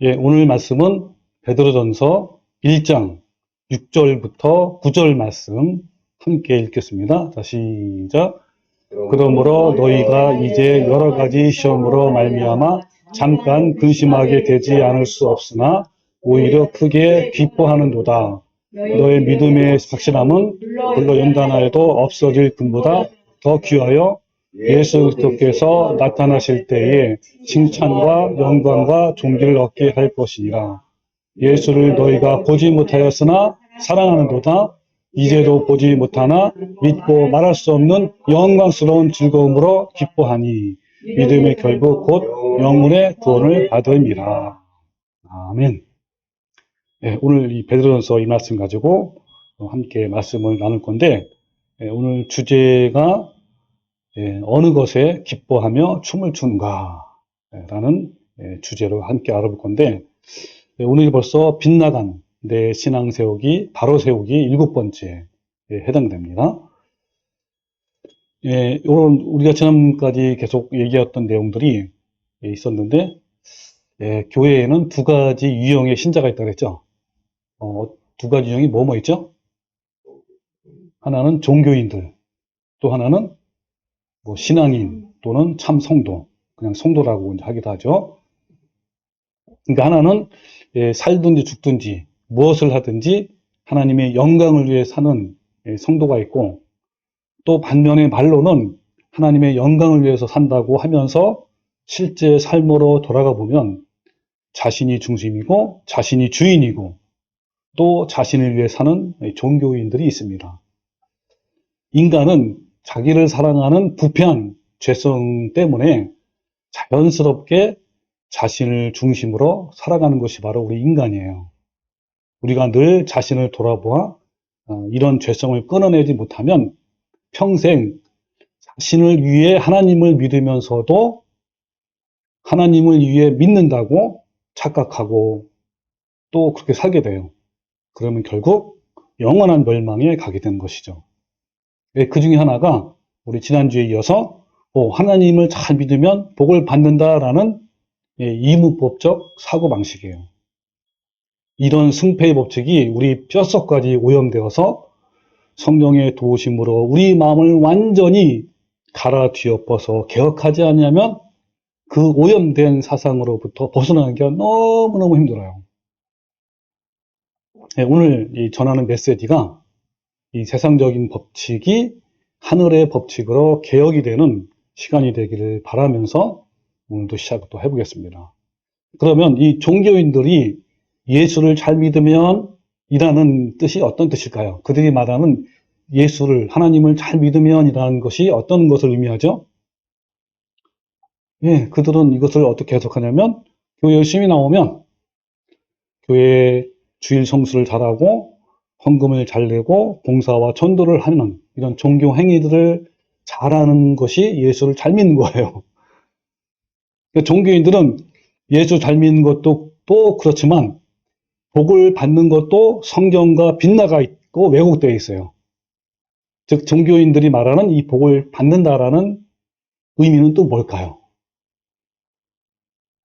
예, 오늘 말씀은 베드로전서 1장 6절부터 9절 말씀 함께 읽겠습니다. 자, 시작. 그러므로 너희가 이제 여러 가지 시험으로 말미암아 잠깐 근심하게 되지 않을 수 없으나 오히려 크게 기뻐하는도다. 너의 믿음의 확실함은 불로 연단하여도 없어질 금보다 더 귀하여 예수 그리스도께서 나타나실 때에 칭찬과 영광과 존귀를 얻게 할 것이니라. 예수를 너희가 보지 못하였으나 사랑하는도다. 이제도 보지 못하나 믿고 말할 수 없는 영광스러운 즐거움으로 기뻐하니 믿음의 결국 곧 영혼의 구원을 받음이라. 아멘. 네, 오늘 이 베드로전서 이 말씀 가지고 함께 말씀을 나눌 건데, 오늘 주제가 어느 것에 기뻐하며 춤을 추는가 라는 주제로 함께 알아볼 건데, 오늘 벌써 빗나간 내 신앙 세우기, 바로 세우기 7번째에 해당됩니다. 오늘 우리가 지난번까지 계속 얘기했던 내용들이 있었는데, 교회에는 두 가지 유형의 신자가 있다고 했죠. 두 가지 유형이 뭐뭐 있죠? 하나는 종교인들, 또 하나는 신앙인 또는 참 성도, 그냥 성도라고 하기도 하죠. 그러니까 하나는 살든지 죽든지 무엇을 하든지 하나님의 영광을 위해 사는 성도가 있고, 또 반면에 말로는 하나님의 영광을 위해서 산다고 하면서 실제 삶으로 돌아가 보면 자신이 중심이고 자신이 주인이고 또 자신을 위해 사는 종교인들이 있습니다. 인간은 자기를 사랑하는 부패한 죄성 때문에 자연스럽게 자신을 중심으로 살아가는 것이 바로 우리 인간이에요. 우리가 늘 자신을 돌아보아 이런 죄성을 끊어내지 못하면 평생 자신을 위해 하나님을 믿으면서도 하나님을 위해 믿는다고 착각하고 또 그렇게 살게 돼요. 그러면 결국 영원한 멸망에 가게 되는 것이죠. 그 중에 하나가 우리 지난주에 이어서 하나님을 잘 믿으면 복을 받는다라는 이무법적 사고방식이에요. 이런 승패의 법칙이 우리 뼛속까지 오염되어서 성령의 도우심으로 우리 마음을 완전히 갈아 뒤엎어서 개혁하지 않으면 그 오염된 사상으로부터 벗어나는 게 너무너무 힘들어요. 오늘 전하는 메시지가 이 세상적인 법칙이 하늘의 법칙으로 개혁이 되는 시간이 되기를 바라면서 오늘도 시작도 해보겠습니다. 그러면 이 종교인들이 예수를 잘 믿으면 이라는 뜻이 어떤 뜻일까요? 그들이 말하는 예수를, 하나님을 잘 믿으면 이라는 것이 어떤 것을 의미하죠? 그들은 이것을 어떻게 해석하냐면, 교회 열심히 나오면, 교회 주일 성수를 잘하고, 헌금을 잘 내고, 봉사와 전도를 하는 이런 종교 행위들을 잘하는 것이 예수를 잘 믿는 거예요. 그러니까 종교인들은 예수 잘 믿는 것도 또 그렇지만, 복을 받는 것도 성경과 빗나가 있고 왜곡되어 있어요. 즉 종교인들이 말하는 이 복을 받는다라는 의미는 또 뭘까요?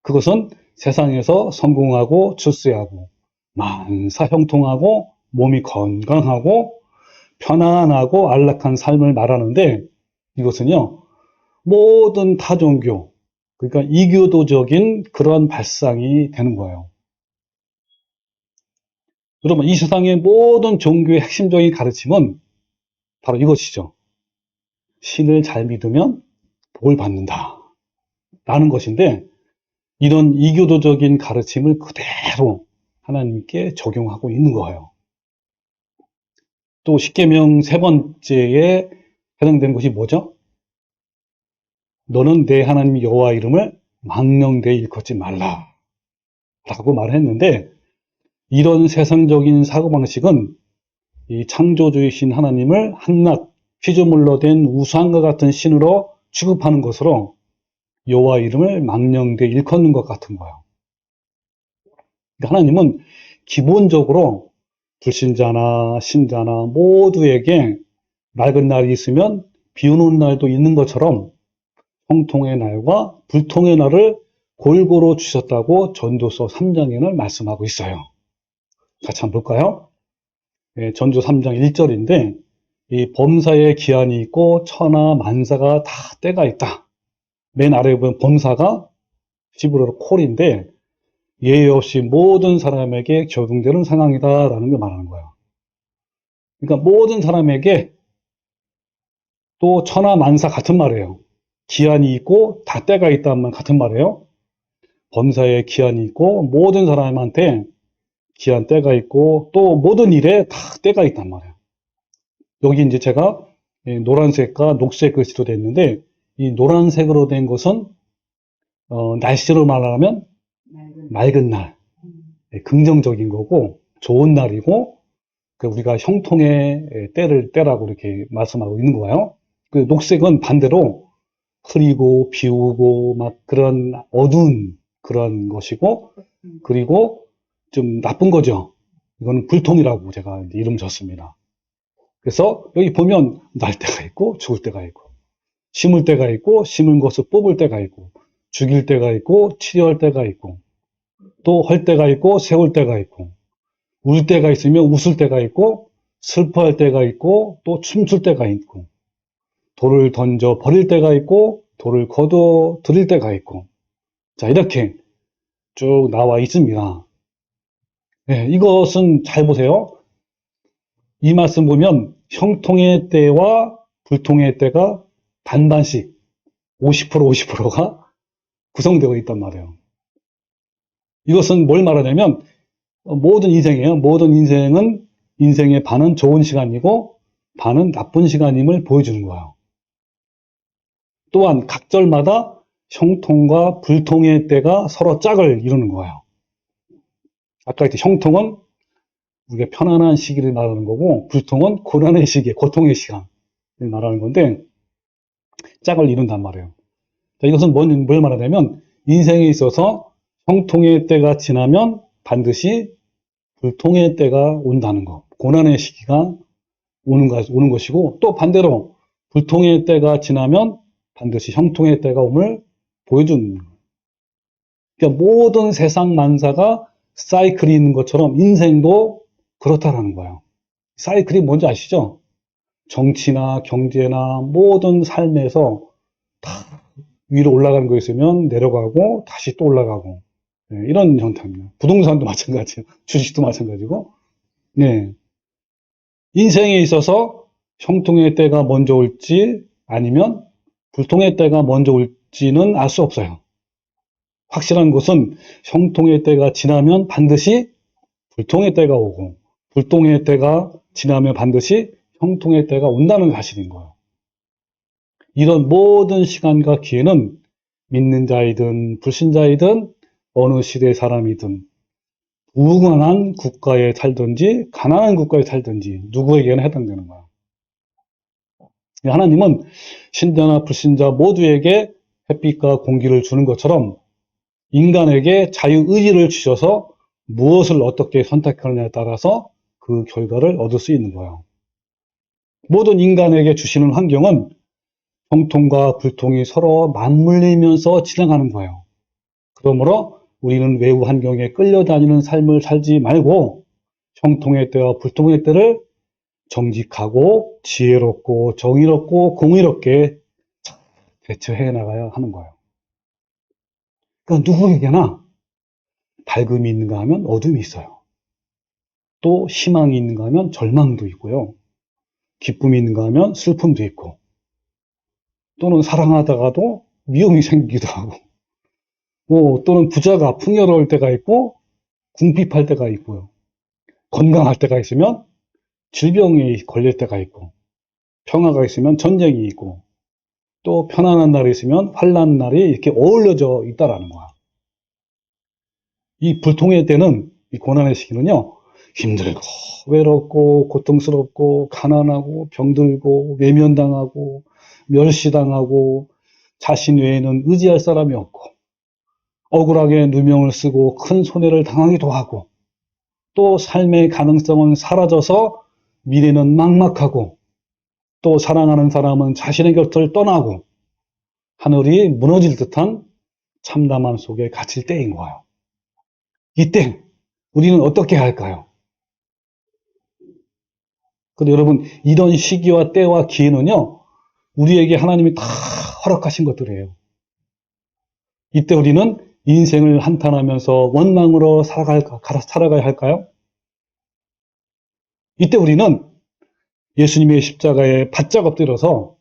그것은 세상에서 성공하고 출세하고 만사 형통하고 몸이 건강하고 편안하고 안락한 삶을 말하는데, 이것은요 모든 타종교, 그러니까 이교도적인 그런 발상이 되는 거예요. 여러분, 이 세상의 모든 종교의 핵심적인 가르침은 바로 이것이죠. 신을 잘 믿으면 복을 받는다 라는 것인데, 이런 이교도적인 가르침을 그대로 하나님께 적용하고 있는 거예요. 또 십계명 세 번째에 해당되는 것이 뭐죠? 너는 내 하나님 여호와 이름을 망령되이 일컫지 말라 라고 말했는데, 이런 세상적인 사고방식은 이 창조주이신 하나님을 한낱 피조물로 된 우상과 같은 신으로 취급하는 것으로 여호와 이름을 망령되이 일컫는 것 같은 거예요. 그러니까 하나님은 기본적으로 불신자나 신자나 모두에게 맑은 날이 있으면 비 오는 날도 있는 것처럼 형통의 날과 불통의 날을 골고루 주셨다고 전도서 3장에는 말씀하고 있어요. 같이 한번 볼까요? 예, 전도 3장 1절인데 이 범사에 기한이 있고 천하 만사가 다 때가 있다. 맨 아래에 보면 범사가 히브리어로 콜인데 예외 없이 모든 사람에게 적용되는 상황이다라는 걸 말하는 거예요. 그러니까 모든 사람에게 또 천하 만사 같은 말이에요. 기한이 있고 다 때가 있다는 같은 말이에요. 범사에 기한이 있고 모든 사람한테 기한 때가 있고 또 모든 일에 다 때가 있단 말이에요. 여기 이제 제가 노란색과 녹색 글씨로 되어 있는데 이 노란색으로 된 것은 날씨로 말하면 맑은 날, 긍정적인 거고 좋은 날이고 우리가 형통의 때라고 이렇게 말씀하고 있는 거예요. 그 녹색은 반대로 흐리고 비 오고 막 그런 어두운 그런 것이고 그리고 좀 나쁜 거죠. 이거는 불통이라고 제가 이름 줬습니다. 그래서 여기 보면 날 때가 있고 죽을 때가 있고 심을 때가 있고 심은 것을 뽑을 때가 있고 죽일 때가 있고 치료할 때가 있고 또 할 때가 있고 세울 때가 있고 울 때가 있으면 웃을 때가 있고 슬퍼할 때가 있고 또 춤출 때가 있고 돌을 던져 버릴 때가 있고 돌을 거둬 들일 때가 있고 자 이렇게 쭉 나와 있습니다. 네, 이것은 잘 보세요. 이 말씀 보면 형통의 때와 불통의 때가 반반씩 50% 50%가 구성되어 있단 말이에요. 이것은 뭘 말하냐면 모든 인생이에요. 모든 인생은 인생의 반은 좋은 시간이고 반은 나쁜 시간임을 보여주는 거예요. 또한 각 절마다 형통과 불통의 때가 서로 짝을 이루는 거예요. 아까 했듯이 형통은 우리가 편안한 시기를 말하는 거고 불통은 고난의 시기, 고통의 시간을 말하는 건데 짝을 이룬단 말이에요. 자, 이것은 뭘 말하냐면 인생에 있어서 형통의 때가 지나면 반드시 불통의 때가 온다는 것. 고난의 시기가 오는 것이고 또 반대로 불통의 때가 지나면 반드시 형통의 때가 옴을 보여주는 거예요. 그러니까 모든 세상 만사가 사이클이 있는 것처럼 인생도 그렇다라는 거예요. 사이클이 뭔지 아시죠? 정치나 경제나 모든 삶에서 다 위로 올라가는 거 있으면 내려가고 다시 또 올라가고 네, 이런 형태입니다. 부동산도 마찬가지예요. 주식도 마찬가지고 네. 인생에 있어서 형통의 때가 먼저 올지 아니면 불통의 때가 먼저 올지는 알 수 없어요. 확실한 것은 형통의 때가 지나면 반드시 불통의 때가 오고 불통의 때가 지나면 반드시 형통의 때가 온다는 사실인 거예요. 이런 모든 시간과 기회는 믿는 자이든 불신자이든 어느 시대의 사람이든 무관한 국가에 살든지 가난한 국가에 살든지 누구에게나 해당되는 거예요. 하나님은 신자나 불신자 모두에게 햇빛과 공기를 주는 것처럼 인간에게 자유의지를 주셔서 무엇을 어떻게 선택하느냐에 따라서 그 결과를 얻을 수 있는 거예요. 모든 인간에게 주시는 환경은 형통과 불통이 서로 맞물리면서 진행하는 거예요. 그러므로 우리는 외부 환경에 끌려다니는 삶을 살지 말고 형통의 때와 불통의 때를 정직하고 지혜롭고 정의롭고 공의롭게 대처해 나가야 하는 거예요. 그러니까 누구에게나 밝음이 있는가 하면 어둠이 있어요. 또 희망이 있는가 하면 절망도 있고요. 기쁨이 있는가 하면 슬픔도 있고 또는 사랑하다가도 미움이 생기기도 하고 또는 부자가 풍요로울 때가 있고 궁핍할 때가 있고요. 건강할 때가 있으면 질병에 걸릴 때가 있고 평화가 있으면 전쟁이 있고 또 편안한 날이 있으면 환난 날이 이렇게 어울려져 있다라는 거야. 이 불통의 때는 이 고난의 시기는요. 힘들고 외롭고 고통스럽고 가난하고 병들고 외면당하고 멸시당하고 자신 외에는 의지할 사람이 없고 억울하게 누명을 쓰고 큰 손해를 당하기도 하고 또 삶의 가능성은 사라져서 미래는 막막하고 또 사랑하는 사람은 자신의 곁을 떠나고 하늘이 무너질 듯한 참담함 속에 갇힐 때인 거예요. 이때 우리는 어떻게 할까요? 근데 여러분, 이런 시기와 때와 기회는요, 우리에게 하나님이 다 허락하신 것들이에요. 이때 우리는 인생을 한탄하면서 원망으로 살아가야 할까요? 이때 우리는 예수님의 십자가에 바짝 엎드려서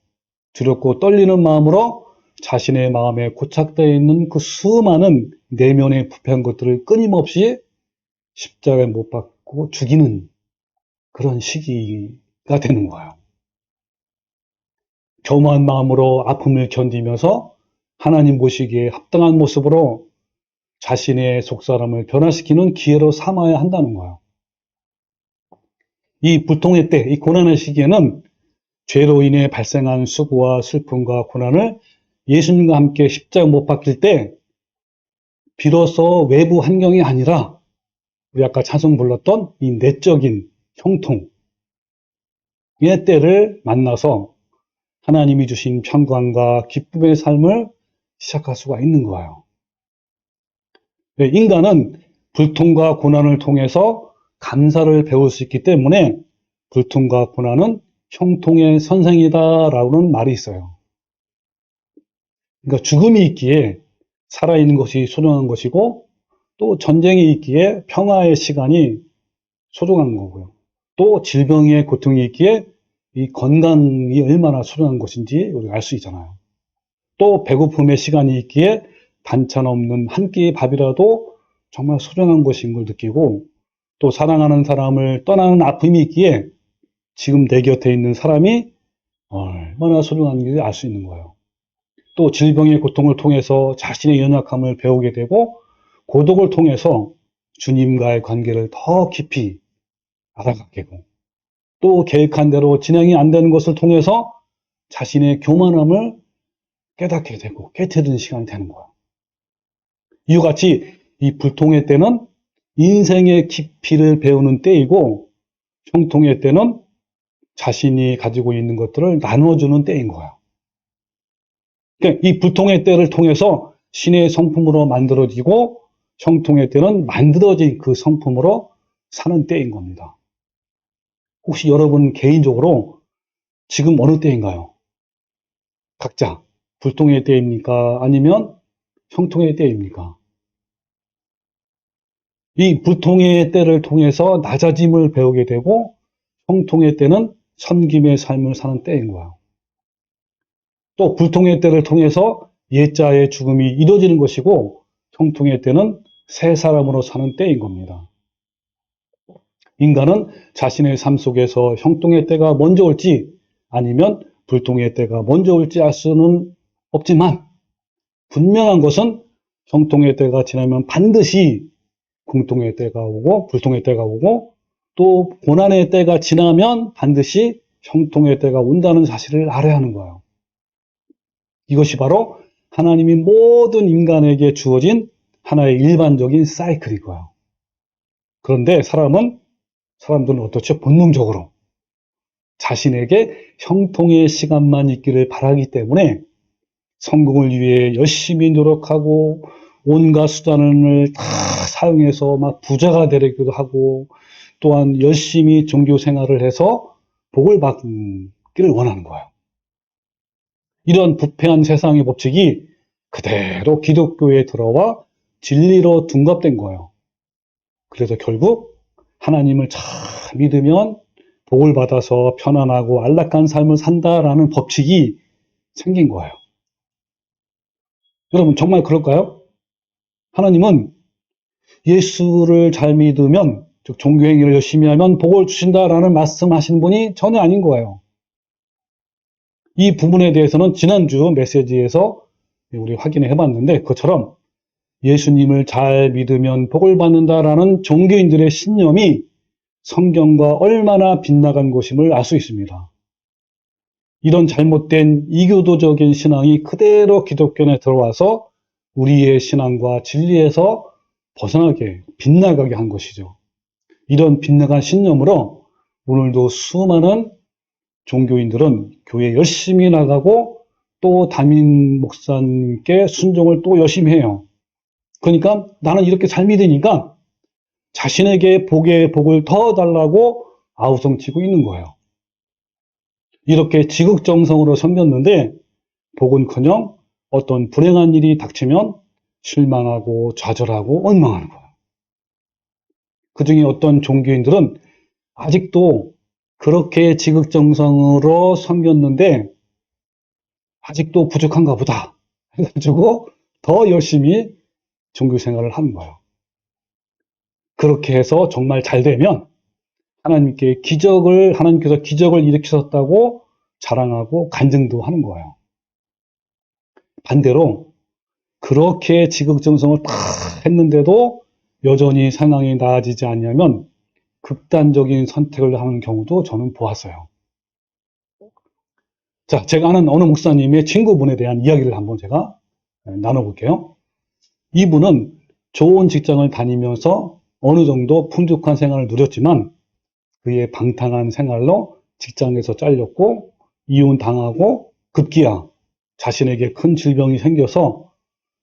두렵고 떨리는 마음으로 자신의 마음에 고착되어 있는 그 수많은 내면의 부패한 것들을 끊임없이 십자가에 못 박고 죽이는 그런 시기가 되는 거예요. 겸허한 마음으로 아픔을 견디면서 하나님 보시기에 합당한 모습으로 자신의 속사람을 변화시키는 기회로 삼아야 한다는 거예요. 이 불통의 때, 이 고난의 시기에는 죄로 인해 발생한 수고와 슬픔과 고난을 예수님과 함께 십자가 못 박힐 때 비로소 외부 환경이 아니라 우리 아까 찬송 불렀던 이 내적인 형통의 때를 만나서 하나님이 주신 평강과 기쁨의 삶을 시작할 수가 있는 거예요. 인간은 불통과 고난을 통해서 감사를 배울 수 있기 때문에 불통과 고난은 형통의 선생이다라는 말이 있어요. 그러니까 죽음이 있기에 살아있는 것이 소중한 것이고 또 전쟁이 있기에 평화의 시간이 소중한 거고요. 또 질병의 고통이 있기에 이 건강이 얼마나 소중한 것인지 우리가 알 수 있잖아요. 또 배고픔의 시간이 있기에 반찬 없는 한 끼의 밥이라도 정말 소중한 것인 걸 느끼고 또 사랑하는 사람을 떠나는 아픔이 있기에 지금 내 곁에 있는 사람이 얼마나 소중한지 알 수 있는 거예요. 또 질병의 고통을 통해서 자신의 연약함을 배우게 되고 고독을 통해서 주님과의 관계를 더 깊이 알아가게 되고 또 계획한 대로 진행이 안 되는 것을 통해서 자신의 교만함을 깨닫게 되고 깨트리는 시간이 되는 거예요. 이와 같이 이 불통의 때는 인생의 깊이를 배우는 때이고 형통의 때는 자신이 가지고 있는 것들을 나눠주는 때인 거예요. 그러니까 이 불통의 때를 통해서 신의 성품으로 만들어지고 형통의 때는 만들어진 그 성품으로 사는 때인 겁니다. 혹시 여러분 개인적으로 지금 어느 때인가요? 각자 불통의 때입니까? 아니면 형통의 때입니까? 이 불통의 때를 통해서 낮아짐을 배우게 되고 형통의 때는 섬김의 삶을 사는 때인 거예요. 또 불통의 때를 통해서 옛자의 죽음이 이뤄지는 것이고 형통의 때는 새 사람으로 사는 때인 겁니다. 인간은 자신의 삶 속에서 형통의 때가 먼저 올지 아니면 불통의 때가 먼저 올지 알 수는 없지만 분명한 것은 형통의 때가 지나면 반드시 공통의 때가 오고 불통의 때가 오고 또 고난의 때가 지나면 반드시 형통의 때가 온다는 사실을 알아야 하는 거예요. 이것이 바로 하나님이 모든 인간에게 주어진 하나의 일반적인 사이클이고요. 그런데 사람들은 어떻죠? 본능적으로 자신에게 형통의 시간만 있기를 바라기 때문에 성공을 위해 열심히 노력하고 온갖 수단을 다 사용해서 막 부자가 되려기도 하고 또한 열심히 종교 생활을 해서 복을 받기를 원하는 거예요. 이런 부패한 세상의 법칙이 그대로 기독교에 들어와 진리로 둔갑된 거예요. 그래서 결국 하나님을 잘 믿으면 복을 받아서 편안하고 안락한 삶을 산다라는 법칙이 생긴 거예요. 여러분 정말 그럴까요? 하나님은 예수를 잘 믿으면 즉 종교행위를 열심히 하면 복을 주신다라는 말씀하시는 분이 전혀 아닌 거예요. 이 부분에 대해서는 지난주 메시지에서 우리 확인해 봤는데 그것처럼 예수님을 잘 믿으면 복을 받는다라는 종교인들의 신념이 성경과 얼마나 빗나간 것임을 알 수 있습니다. 이런 잘못된 이교도적인 신앙이 그대로 기독교에 들어와서 우리의 신앙과 진리에서 벗어나게 빗나가게 한 것이죠. 이런 빗나간 신념으로 오늘도 수많은 종교인들은 교회 열심히 나가고 또 담임 목사님께 순종을 또 열심히 해요. 그러니까 나는 이렇게 삶이 되니까 자신에게 복의 복을 더 달라고 아우성치고 있는 거예요. 이렇게 지극정성으로 섬겼는데 복은커녕 어떤 불행한 일이 닥치면 실망하고 좌절하고 원망하는 거예요. 그 중에 어떤 종교인들은 아직도 그렇게 지극정성으로 섬겼는데 아직도 부족한가 보다 해가지고 더 열심히 종교 생활을 하는 거예요. 그렇게 해서 정말 잘 되면 하나님께서 기적을 일으키셨다고 자랑하고 간증도 하는 거예요. 반대로 그렇게 지극정성을 다 했는데도 여전히 상황이 나아지지 않으면 극단적인 선택을 하는 경우도 저는 보았어요. 자, 제가 아는 어느 목사님의 친구분에 대한 이야기를 한번 제가 나눠볼게요. 이분은 좋은 직장을 다니면서 어느 정도 풍족한 생활을 누렸지만 그의 방탕한 생활로 직장에서 잘렸고 이혼당하고 급기야 자신에게 큰 질병이 생겨서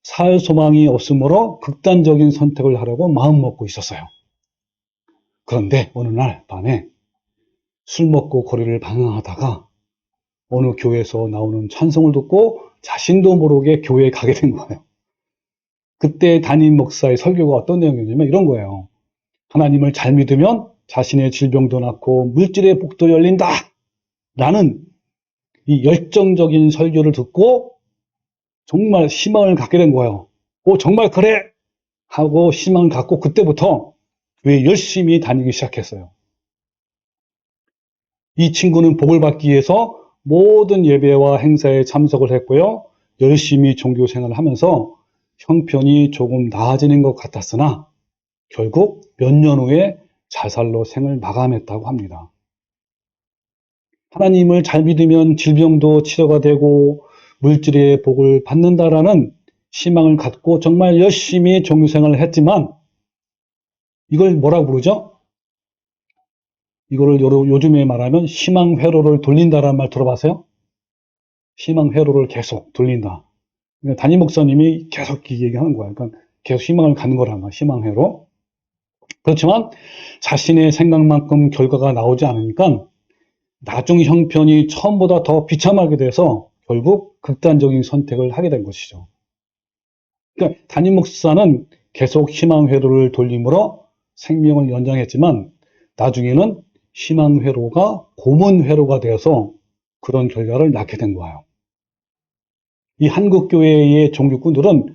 살 소망이 없으므로 극단적인 선택을 하려고 마음먹고 있었어요. 그런데 어느 날 밤에 술 먹고 거리를 방황하다가 어느 교회에서 나오는 찬송을 듣고 자신도 모르게 교회에 가게 된 거예요. 그때 담임 목사의 설교가 어떤 내용이냐면 이런 거예요. 하나님을 잘 믿으면 자신의 질병도 낫고 물질의 복도 열린다 라는 이 열정적인 설교를 듣고 정말 희망을 갖게 된 거예요. 정말 그래 하고 희망을 갖고 그때부터 교회에 열심히 다니기 시작했어요. 이 친구는 복을 받기 위해서 모든 예배와 행사에 참석을 했고요. 열심히 종교 생활을 하면서 형편이 조금 나아지는 것 같았으나 결국 몇 년 후에 자살로 생을 마감했다고 합니다. 하나님을 잘 믿으면 질병도 치료가 되고 물질의 복을 받는다라는 희망을 갖고 정말 열심히 종교 생활을 했지만 이걸 뭐라고 부르죠? 이거를 요즘에 말하면 희망회로를 돌린다라는 말 들어봤어요? 희망회로를 계속 돌린다. 그러니까 담임 목사님이 계속 얘기하는 거야. 그러니까 계속 희망을 갖는 거란 말이야. 희망회로. 그렇지만 자신의 생각만큼 결과가 나오지 않으니까 나중 형편이 처음보다 더 비참하게 돼서 결국 극단적인 선택을 하게 된 것이죠. 그러니까 담임 목사는 계속 희망회로를 돌림으로 생명을 연장했지만 나중에는 희망회로가 고문회로가 되어서 그런 결과를 낳게 된 거예요. 이 한국교회의 종교꾼들은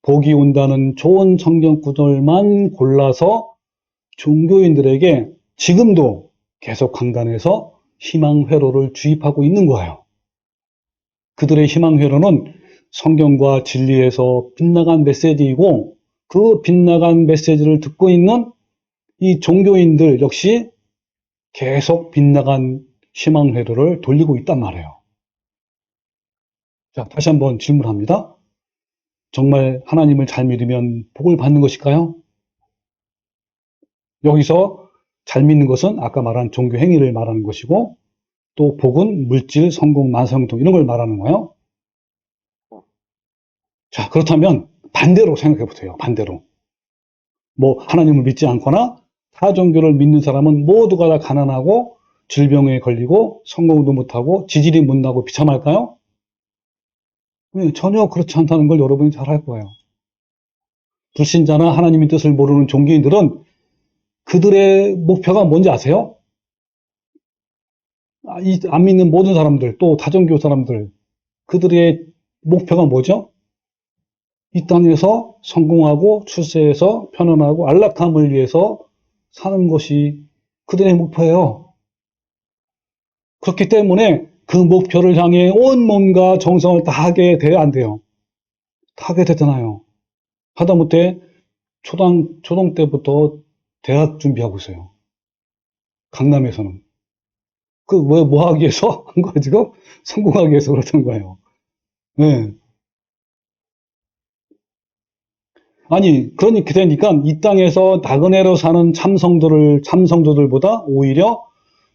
복이 온다는 좋은 성경구절만 골라서 종교인들에게 지금도 계속 강단에서 희망회로를 주입하고 있는 거예요. 그들의 희망회로는 성경과 진리에서 빗나간 메시지이고 그 빗나간 메시지를 듣고 있는 이 종교인들 역시 계속 빗나간 희망회로를 돌리고 있단 말이에요. 자, 다시 한번 질문합니다. 정말 하나님을 잘 믿으면 복을 받는 것일까요? 여기서 잘 믿는 것은 아까 말한 종교 행위를 말하는 것이고 또 복은 물질, 성공, 만성통 이런 걸 말하는 거예요. 자, 그렇다면 반대로 생각해 보세요. 반대로. 하나님을 믿지 않거나 타 종교를 믿는 사람은 모두가 다 가난하고 질병에 걸리고 성공도 못하고 지질이 못나고 비참할까요? 전혀 그렇지 않다는 걸 여러분이 잘 알 거예요. 불신자나 하나님의 뜻을 모르는 종교인들은 그들의 목표가 뭔지 아세요? 안 믿는 모든 사람들, 또 다종교 사람들, 그들의 목표가 뭐죠? 이 땅에서 성공하고 출세해서 편안하고 안락함을 위해서 사는 것이 그들의 목표예요. 그렇기 때문에 그 목표를 향해 온 몸과 정성을 다하게 돼야 안 돼요. 다 하게 되잖아요. 하다못해 초등 때부터 대학 준비하고 있어요. 강남에서는. 뭐 하기 위해서 한 거예요, 지금? 성공하기 위해서 그러는 거예요. 네. 아니, 그러니까 되니까 이 땅에서 나그네로 사는 참성도들보다 오히려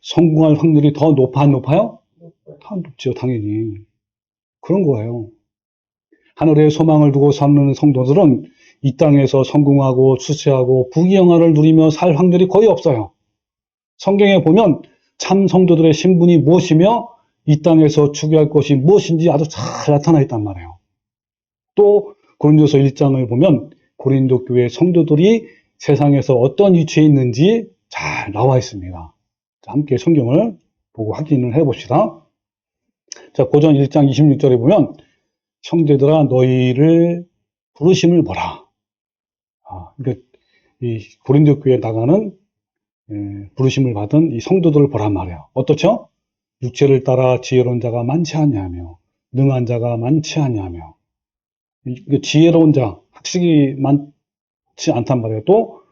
성공할 확률이 더 높아요? 다 높죠, 당연히. 그런 거예요. 하늘에 소망을 두고 사는 성도들은 이 땅에서 성공하고 출세하고 부귀영화를 누리며 살 확률이 거의 없어요. 성경에 보면 참 성도들의 신분이 무엇이며 이 땅에서 추구할 것이 무엇인지 아주 잘 나타나 있단 말이에요. 또 고린도서 1장을 보면 고린도 교회 성도들이 세상에서 어떤 위치에 있는지 잘 나와 있습니다. 자, 함께 성경을 보고 확인을 해봅시다. 자, 고전 1장 26절에 보면 형제들아 너희를 부르심을 보라. 그러니까 이 고린도 교회에 나가는 부르심을 받은 이 성도들을 보란 말이에요. 어떻죠? 육체를 따라 지혜로운 자가 많지 않냐며 능한 자가 많지 않냐며 지혜로운 자, 학식이 많지 않단 말이에요. 또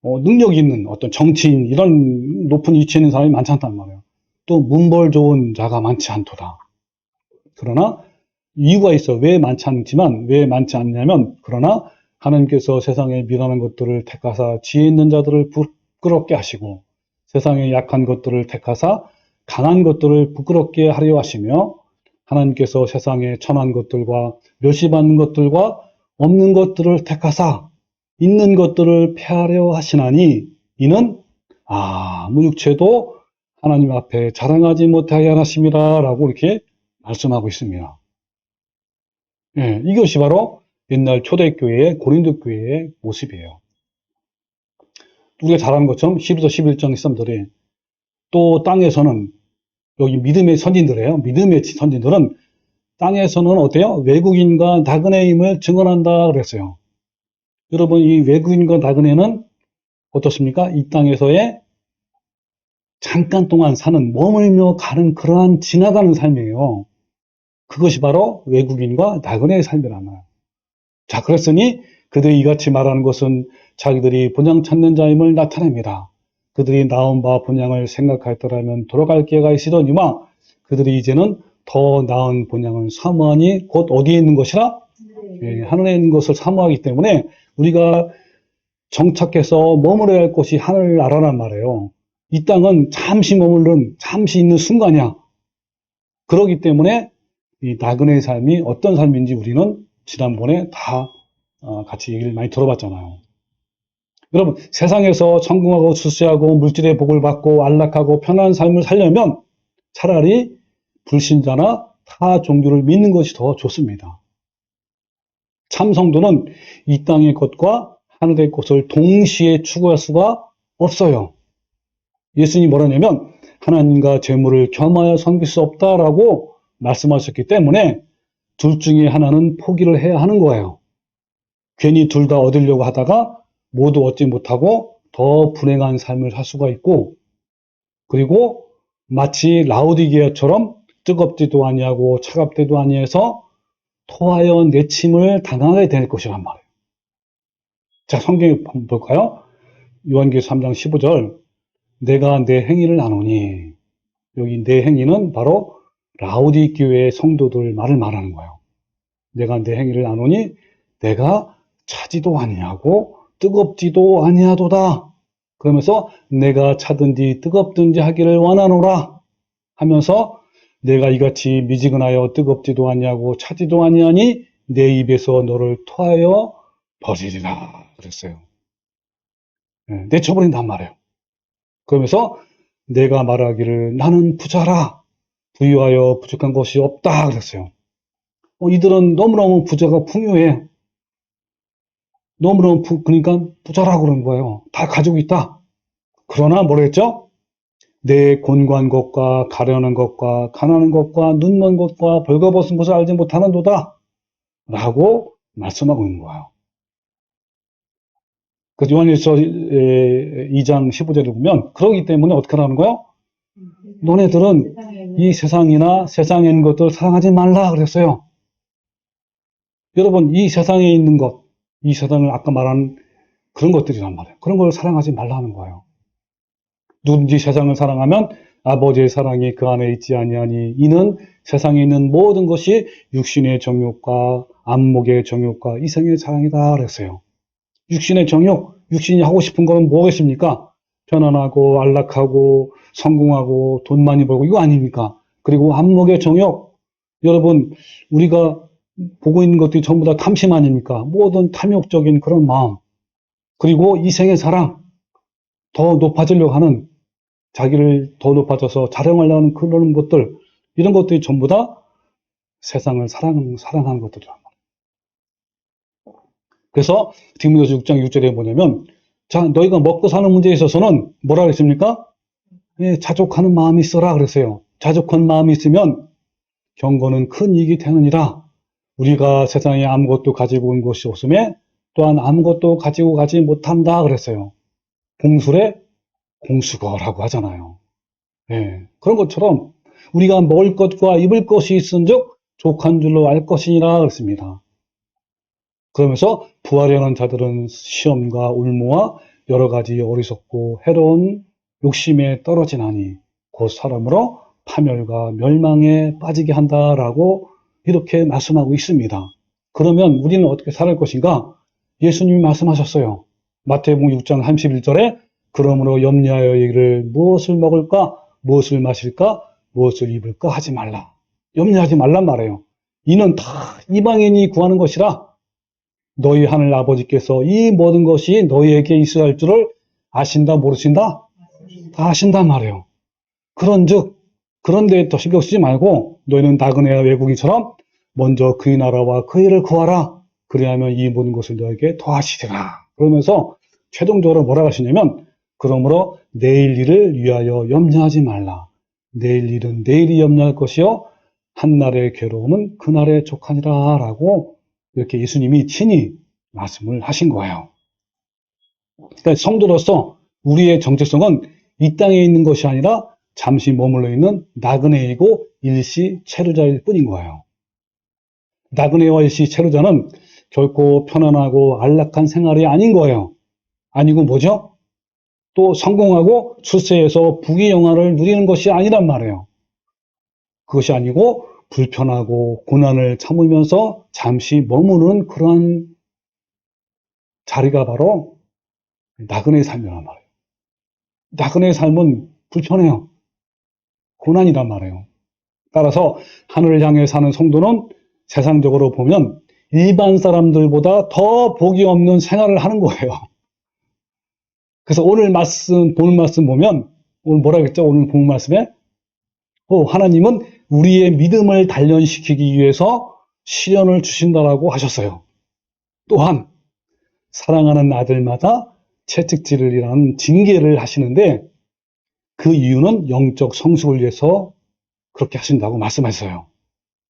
능력 있는 어떤 정치인 이런 높은 위치에 있는 사람이 많지 않단 말이에요. 또 문벌 좋은 자가 많지 않도다. 그러나 이유가 있어. 왜 많지 않지만 왜 많지 않냐면 그러나 하나님께서 세상에 미련한 것들을 택하사 지혜 있는 자들을 부끄럽게 하시고 세상에 약한 것들을 택하사 강한 것들을 부끄럽게 하려 하시며 하나님께서 세상에 천한 것들과 멸시받는 것들과 없는 것들을 택하사 있는 것들을 폐하려 하시나니 이는 아무 육체도 하나님 앞에 자랑하지 못하게 하심이라 라고 이렇게 말씀하고 있습니다. 예, 이것이 바로 옛날 초대교회의 고린도 교회의 모습이에요. 우리가 잘 아는 것처럼 12서 11장 13절에 또 땅에서는 여기 믿음의 선진들이에요. 믿음의 선진들은 땅에서는 어때요? 외국인과 나그네의 힘을 증언한다 그랬어요. 여러분 이 외국인과 나그네는 어떻습니까? 이 땅에서의 잠깐 동안 사는 머물며 가는 그러한 지나가는 삶이에요. 그것이 바로 외국인과 나그네의 삶이란 말이에요. 자, 그랬으니 그들이 이같이 말하는 것은 자기들이 본향 찾는 자임을 나타냅니다. 그들이 나온 바 본향을 생각하였더라면 돌아갈 기회가 있으려니와 그들이 이제는 더 나은 본향을 사모하니 곧 어디에 있는 것이라? 예, 하늘에 있는 것을 사모하기 때문에 우리가 정착해서 머물러야 할 곳이 하늘나라란 말이에요. 이 땅은 잠시 머무른, 잠시 있는 순간이야. 그렇기 때문에 이 나그네의 삶이 어떤 삶인지 우리는 지난번에 다 같이 얘기를 많이 들어봤잖아요. 여러분, 세상에서 성공하고 출세하고 물질의 복을 받고 안락하고 편안한 삶을 살려면 차라리 불신자나 타 종교를 믿는 것이 더 좋습니다. 참 성도는 이 땅의 것과 하늘의 것을 동시에 추구할 수가 없어요. 예수님이 뭐라냐면 하나님과 재물을 겸하여 섬길 수 없다라고 말씀하셨기 때문에 둘 중에 하나는 포기를 해야 하는 거예요. 괜히 둘 다 얻으려고 하다가 모두 얻지 못하고 더 불행한 삶을 살 수가 있고 그리고 마치 라오디게아처럼 뜨겁지도 아니하고 차갑지도 아니해서 토하여 내침을 당하게 될 것이란 말이에요. 자, 성경에 볼까요? 요한계시록 3장 15절 내가 내 행위를 아노니 여기 내 행위는 바로 라오디게아의 성도들 말을 말하는 거예요. 내가 내 행위를 아노니 내가 차지도 아니하고 뜨겁지도 아니하도다. 그러면서 내가 차든지 뜨겁든지 하기를 원하노라 하면서 내가 이같이 미지근하여 뜨겁지도 아니하고 차지도 아니하니 내 입에서 너를 토하여 버리리라 그랬어요. 네, 내쳐버린단 말이에요. 그러면서 내가 말하기를 나는 부자라 부유하여 부족한 것이 없다 그랬어요. 이들은 너무너무 부자가 풍요해. 너무너무 그러니까 부자라고 그런 거예요. 다 가지고 있다. 그러나 뭐랬죠? 내 곤고한 것과 가려는 것과 가난한 것과 눈먼 것과 벌거벗은 것을 알지 못하는도다. 라고 말씀하고 있는 거예요. 그 요한일서 2장 15절에 보면 그러기 때문에 어떻게 하는 거예요? 너네들은 이 세상이나 세상에 있는 것들 사랑하지 말라 그랬어요. 여러분 이 세상에 있는 것, 이 세상을 아까 말한 그런 것들이란 말이에요. 그런 걸 사랑하지 말라는 거예요. 누군지 세상을 사랑하면 아버지의 사랑이 그 안에 있지 아니하니 이는 세상에 있는 모든 것이 육신의 정욕과 안목의 정욕과 이생의 사랑이다 그랬어요. 육신의 정욕, 육신이 하고 싶은 거는 뭐겠습니까? 편안하고 안락하고 성공하고 돈 많이 벌고 이거 아닙니까? 그리고 안목의 정욕, 여러분, 우리가 보고 있는 것들이 전부 다 탐심 아닙니까? 모든 탐욕적인 그런 마음, 그리고 이생의 사랑, 더 높아지려고 하는, 자기를 더 높아져서 자랑하려고 하는 그런 것들, 이런 것들이 전부 다 세상을 사랑하는 것들이란 말이에요. 그래서 디모데후서 6장 6절에 뭐냐면, 자, 너희가 먹고 사는 문제에 있어서는 뭐라 그랬습니까? 예, 자족하는 마음이 있어라 그랬어요. 자족한 마음이 있으면 경건은 큰 이익이 되느니라. 우리가 세상에 아무것도 가지고 온 것이 없음에 또한 아무것도 가지고 가지 못한다 그랬어요. 공술에 공수거라고 하잖아요. 예, 그런 것처럼 우리가 먹을 것과 입을 것이 있은즉 족한 줄로 알 것이니라 그랬습니다. 그러면서 부하려는 자들은 시험과 울무와 여러 가지 어리석고 해로운 욕심에 떨어지나니 곧 사람으로 파멸과 멸망에 빠지게 한다라고 이렇게 말씀하고 있습니다. 그러면 우리는 어떻게 살할 것인가? 예수님이 말씀하셨어요. 마태복음 6장 31절에 그러므로 염려하여 이르기를 무엇을 먹을까? 무엇을 마실까? 무엇을 입을까? 하지 말라. 염려하지 말란 말이에요. 이는 다 이방인이 구하는 것이라 너희 하늘 아버지께서 이 모든 것이 너희에게 있어야 할 줄을 아신다 모르신다? 다 아신단 말이에요. 그런즉 그런 데에 더 신경 쓰지 말고 너희는 나그네와 외국인처럼 먼저 그의 나라와 그의 일을 구하라. 그리하면 이 모든 것을 너에게 더하시리라. 그러면서 최종적으로 뭐라고 하시냐면 그러므로 내일 일을 위하여 염려하지 말라. 내일 일은 내일이 염려할 것이요 한날의 괴로움은 그날의 족하니라 라고 이렇게 예수님이 친히 말씀을 하신 거예요. 그러니까 성도로서 우리의 정체성은 이 땅에 있는 것이 아니라 잠시 머물러 있는 나그네이고 일시 체류자일 뿐인 거예요. 나그네와 일시 체류자는 결코 편안하고 안락한 생활이 아닌 거예요. 아니고 뭐죠? 또 성공하고 출세해서 부귀영화를 누리는 것이 아니란 말이에요. 그것이 아니고 불편하고 고난을 참으면서 잠시 머무는 그러한 자리가 바로 나그네의 삶이란 말이에요. 나그네의 삶은 불편해요. 고난이란 말이에요. 따라서 하늘을 향해 사는 성도는 세상적으로 보면 일반 사람들보다 더 복이 없는 생활을 하는 거예요. 그래서 오늘 말씀, 보는 말씀 보면, 오늘 뭐라 그랬죠? 오늘 보는 말씀에, 하나님은 우리의 믿음을 단련시키기 위해서 시련을 주신다라고 하셨어요. 또한, 사랑하는 아들마다 채찍질이라는 징계를 하시는데, 그 이유는 영적 성숙을 위해서 그렇게 하신다고 말씀하셨어요.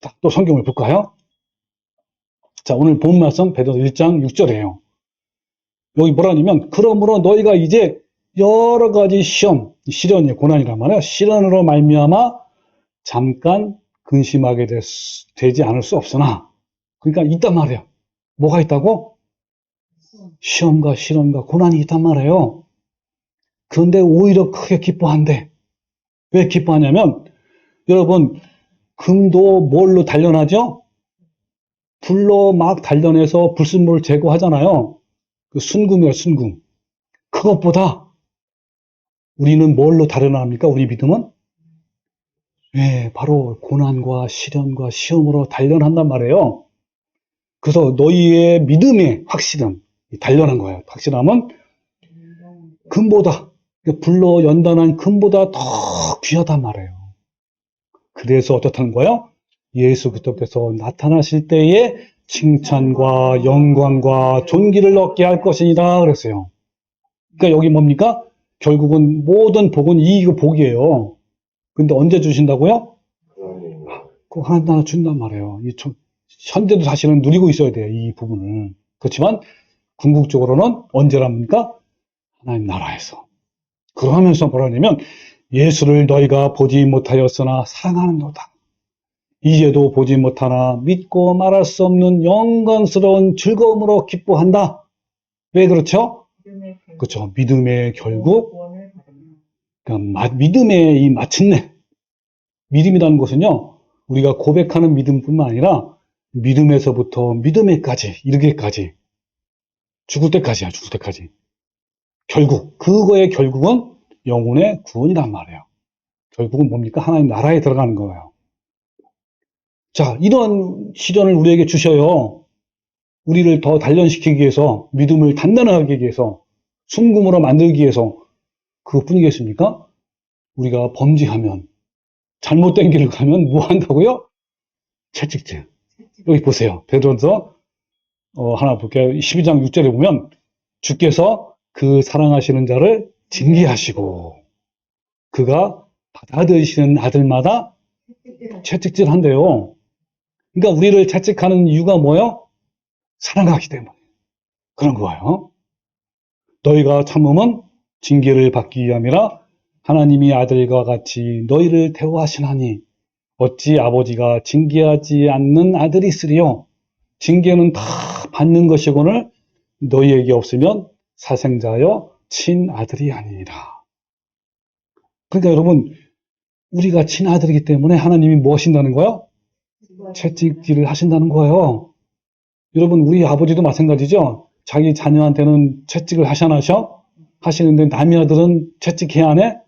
자, 또 성경을 볼까요? 자, 오늘 본 말씀 베드로 1장 6절이에요. 여기 뭐라냐면 그러므로 너희가 이제 여러 가지 시련이 고난이란 말이에요. 시련으로 말미암아 잠깐 근심하게 되지 않을 수 없으나 그러니까 있단 말이에요. 뭐가 있다고? 시험과 시련과 고난이 있단 말이에요. 그런데 오히려 크게 기뻐한대. 왜 기뻐하냐면 여러분 금도 뭘로 단련하죠? 불로 막 단련해서 불순물을 제거하잖아요. 그 순금이에요, 순금. 그것보다 우리는 뭘로 단련합니까? 우리 믿음은? 네, 바로 고난과 시련과 시험으로 단련한단 말이에요. 그래서 너희의 믿음의 확실함, 단련한 거예요. 확실함은 금보다, 불로 연단한 금보다 더 귀하단 말이에요. 그래서 어떻다는 거예요? 예수 그리스도께서 나타나실 때에 칭찬과 영광과 존귀를 얻게 할 것이니라 그랬어요. 그러니까 여기 뭡니까? 결국은 모든 복은 이익의 복이에요. 근데 언제 주신다고요? 그거 하나 준단 말이에요. 현재도 사실은 누리고 있어야 돼요. 이 부분을. 그렇지만 궁극적으로는 언제랍니까? 하나님 나라에서. 그러면서 뭐라냐면 예수를 너희가 보지 못하였으나 사랑하는도다. 이제도 보지 못하나 믿고 말할 수 없는 영광스러운 즐거움으로 기뻐한다. 왜 그렇죠? 그렇죠. 믿음의 결국, 그러니까 믿음의 이 마침내. 믿음이라는 것은요, 우리가 고백하는 믿음뿐만 아니라 믿음에서부터 믿음에까지, 이르기까지, 죽을 때까지야, 죽을 때까지. 결국, 그거의 결국은 영혼의 구원이란 말이에요. 결국은 뭡니까? 하나님 나라에 들어가는 거예요. 자, 이런 시련을 우리에게 주셔요. 우리를 더 단련시키기 위해서, 믿음을 단단하게 하기 위해서, 순금으로 만들기 위해서, 그것뿐이겠습니까? 우리가 범죄하면, 잘못된 길을 가면 뭐 한다고요? 채찍질. 여기 보세요. 베드로서 하나 볼게요. 12장 6절에 보면 주께서 그 사랑하시는 자를 징계하시고 그가 받아들이시는 아들마다 채찍질 한대요. 그러니까 우리를 채찍하는 이유가 뭐예요? 사랑하기 때문에. 그런 거예요. 너희가 참음은 징계를 받기 위함이라 하나님이 아들과 같이 너희를 대우하시나니 어찌 아버지가 징계하지 않는 아들이 있으리요. 징계는 다 받는 것이거늘 너희에게 없으면 사생자여 친아들이 아니니라. 그러니까 여러분 우리가 친아들이기 때문에 하나님이 뭐 하신다는 거예요? 채찍질을 하신다는 거예요. 여러분 우리 아버지도 마찬가지죠. 자기 자녀한테는 채찍을 하셔? 하시는데 남의 아들은 채찍해야 안 해?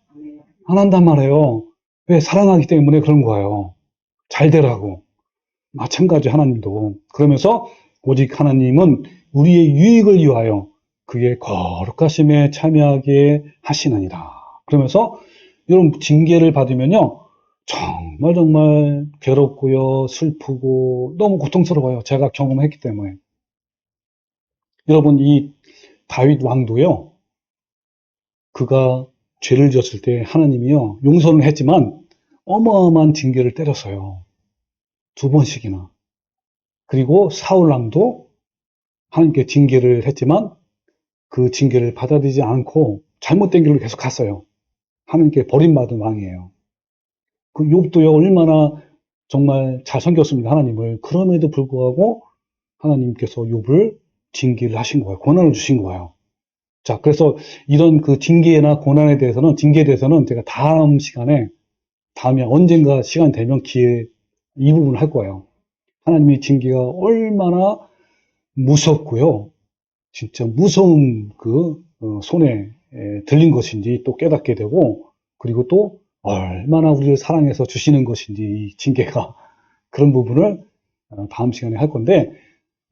안 한단 말이에요. 왜? 사랑하기 때문에 그런 거예요. 잘 되라고. 마찬가지 하나님도. 그러면서 오직 하나님은 우리의 유익을 위하여 그의 거룩하심에 참여하게 하시느니라. 그러면서 여러분 징계를 받으면요. 정말 괴롭고요. 슬프고 너무 고통스러워요. 제가 경험했기 때문에. 여러분 이 다윗 왕도요. 그가 죄를 지었을 때 하나님이요. 용서는 했지만 어마어마한 징계를 때렸어요. 2번씩이나. 그리고 사울 왕도 하나님께 징계를 했지만 그 징계를 받아들이지 않고 잘못된 길로 계속 갔어요. 하나님께 버림받은 왕이에요. 그 욥도요 얼마나 정말 잘 섬겼습니다. 하나님을. 그럼에도 불구하고 하나님께서 욥을 징계를 하신 거예요. 고난을 주신 거예요. 자, 그래서 이런 그 징계나 고난에 대해서는 징계에 대해서는 제가 다음 시간에 다음에 언젠가 시간 되면 기회 이 부분을 할 거예요. 하나님의 징계가 얼마나 무섭고요. 진짜 무서운 그 손에 들린 것인지 또 깨닫게 되고 그리고 또 얼마나 우리를 사랑해서 주시는 것인지 이 징계가 그런 부분을 다음 시간에 할 건데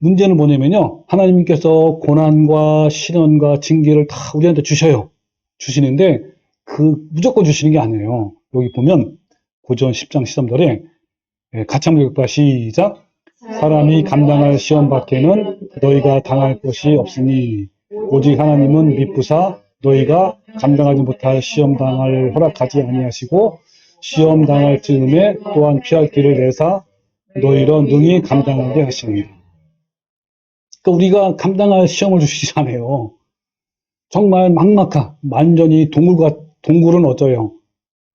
문제는 뭐냐면요. 하나님께서 고난과 시련과 징계를 다 우리한테 주셔요. 주시는데 그 무조건 주시는 게 아니에요. 여기 보면 고전 10장 13절에 같이 한번 읽어봐. 시작. 사람이 감당할 시험 밖에는 너희가 당할 것이 없으니 오직 하나님은 미쁘사 너희가 감당하지 못할 시험 당할 허락하지 아니하시고 시험 당할 즈음에 또한 피할 길을 내사 너희로 능히 감당하게 하시니. 그러니까 우리가 감당할 시험을 주시잖아요. 정말 막막한 완전히 동굴은 어쩌요?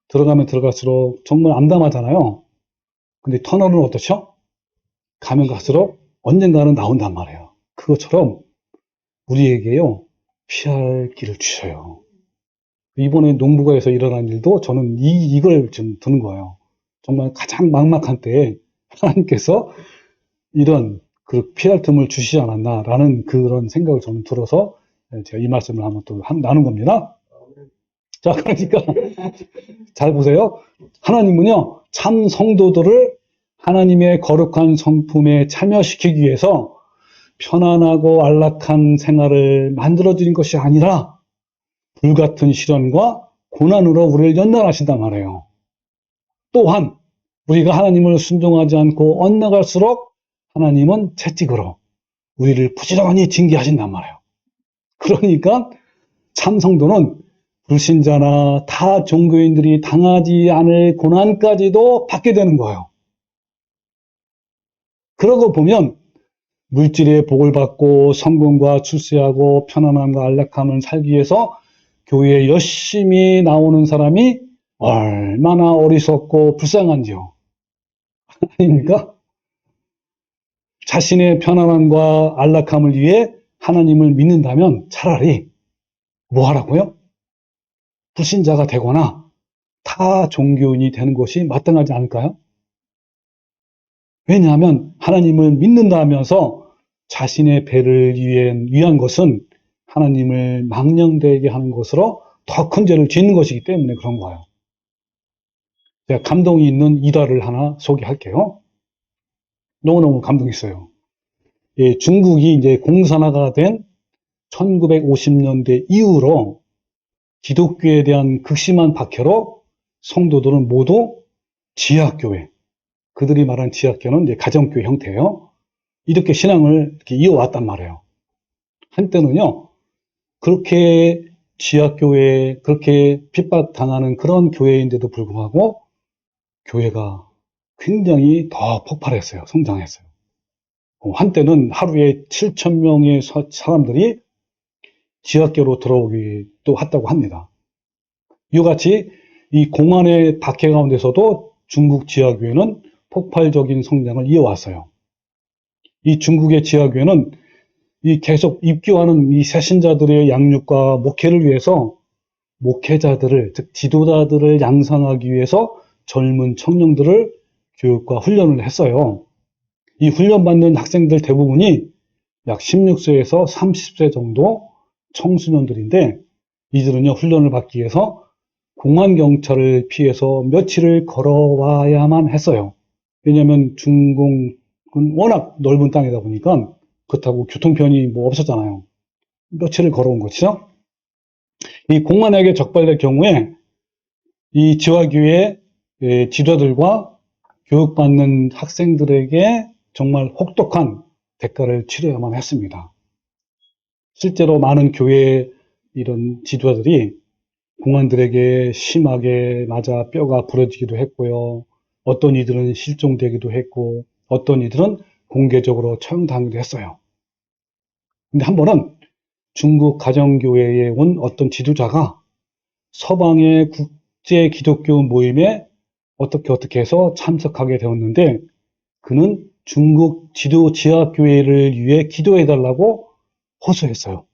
들어가면 들어갈수록 정말 암담하잖아요. 근데 터널은 어떻죠? 가면 갈수록 언젠가는 나온단 말이에요. 그것처럼 우리에게요, 피할 길을 주셔요. 이번에 농부가에서 일어난 일도 저는 이걸 좀 드는 거예요. 정말 가장 막막한 때에 하나님께서 이런 그 피할 틈을 주시지 않았나라는 그런 생각을 저는 들어서 제가 이 말씀을 한번 또 나눈 겁니다. 자, 그러니까 잘 보세요. 하나님은요, 참 성도들을 하나님의 거룩한 성품에 참여시키기 위해서 편안하고 안락한 생활을 만들어드린 것이 아니라 불같은 시련과 고난으로 우리를 연단하신단 말이에요. 또한 우리가 하나님을 순종하지 않고 엇나갈수록 하나님은 채찍으로 우리를 부지런히 징계하신단 말이에요. 그러니까 참 성도는 불신자나 타 종교인들이 당하지 않을 고난까지도 받게 되는 거예요. 그러고 보면 물질의 복을 받고 성공과 출세하고 편안함과 안락함을 살기 위해서 교회에 열심히 나오는 사람이 얼마나 어리석고 불쌍한지요. 아닙니까? 자신의 편안함과 안락함을 위해 하나님을 믿는다면 차라리 뭐 하라고요? 불신자가 되거나 타 종교인이 되는 것이 마땅하지 않을까요? 왜냐하면 하나님을 믿는다 하면서 자신의 배를 위한 것은 하나님을 망령되게 하는 것으로 더 큰 죄를 짓는 것이기 때문에 그런 거예요. 제가 감동이 있는 일화를 하나 소개할게요. 너무너무 감동했어요. 예, 중국이 이제 공산화가 된 1950년대 이후로 기독교에 대한 극심한 박해로 성도들은 모두 지하교회, 그들이 말하는 지하교회는 이제 가정교회 형태예요. 이렇게 신앙을 이렇게 이어왔단 말이에요. 한때는요, 그렇게 지하교회, 그렇게 핍박당하는 그런 교회인데도 불구하고 교회가 굉장히 더 폭발했어요. 성장했어요. 한때는 하루에 7천 명의 사람들이 지하교로 들어오기도 했다고 합니다. 이와 같이 이 공안의 박해 가운데서도 중국 지하교회는 폭발적인 성장을 이어왔어요. 이 중국의 지하교회는 이 계속 입교하는 이 새신자들의 양육과 목회를 위해서 목회자들을, 즉 지도자들을 양성하기 위해서 젊은 청년들을 교육과 훈련을 했어요. 이 훈련받는 학생들 대부분이 약 16세에서 30세 정도 청소년들인데, 이들은요, 훈련을 받기 위해서 공안경찰을 피해서 며칠을 걸어와야만 했어요. 왜냐하면 중공은 워낙 넓은 땅이다 보니까 그렇다고 교통편이 뭐 없었잖아요. 며칠을 걸어온 것이죠. 이 공안에게 적발될 경우에 이 지화교회 지도자들과 교육받는 학생들에게 정말 혹독한 대가를 치러야만 했습니다. 실제로 많은 교회 이런 지도자들이 공안들에게 심하게 맞아 뼈가 부러지기도 했고요. 어떤 이들은 실종되기도 했고, 어떤 이들은 공개적으로 처형당하기도 했어요. 근데 한 번은 중국 가정교회에 온 어떤 지도자가 서방의 국제 기독교 모임에 어떻게 해서 참석하게 되었는데, 그는 중국 지하교회를 위해 기도해달라고 호소했어요.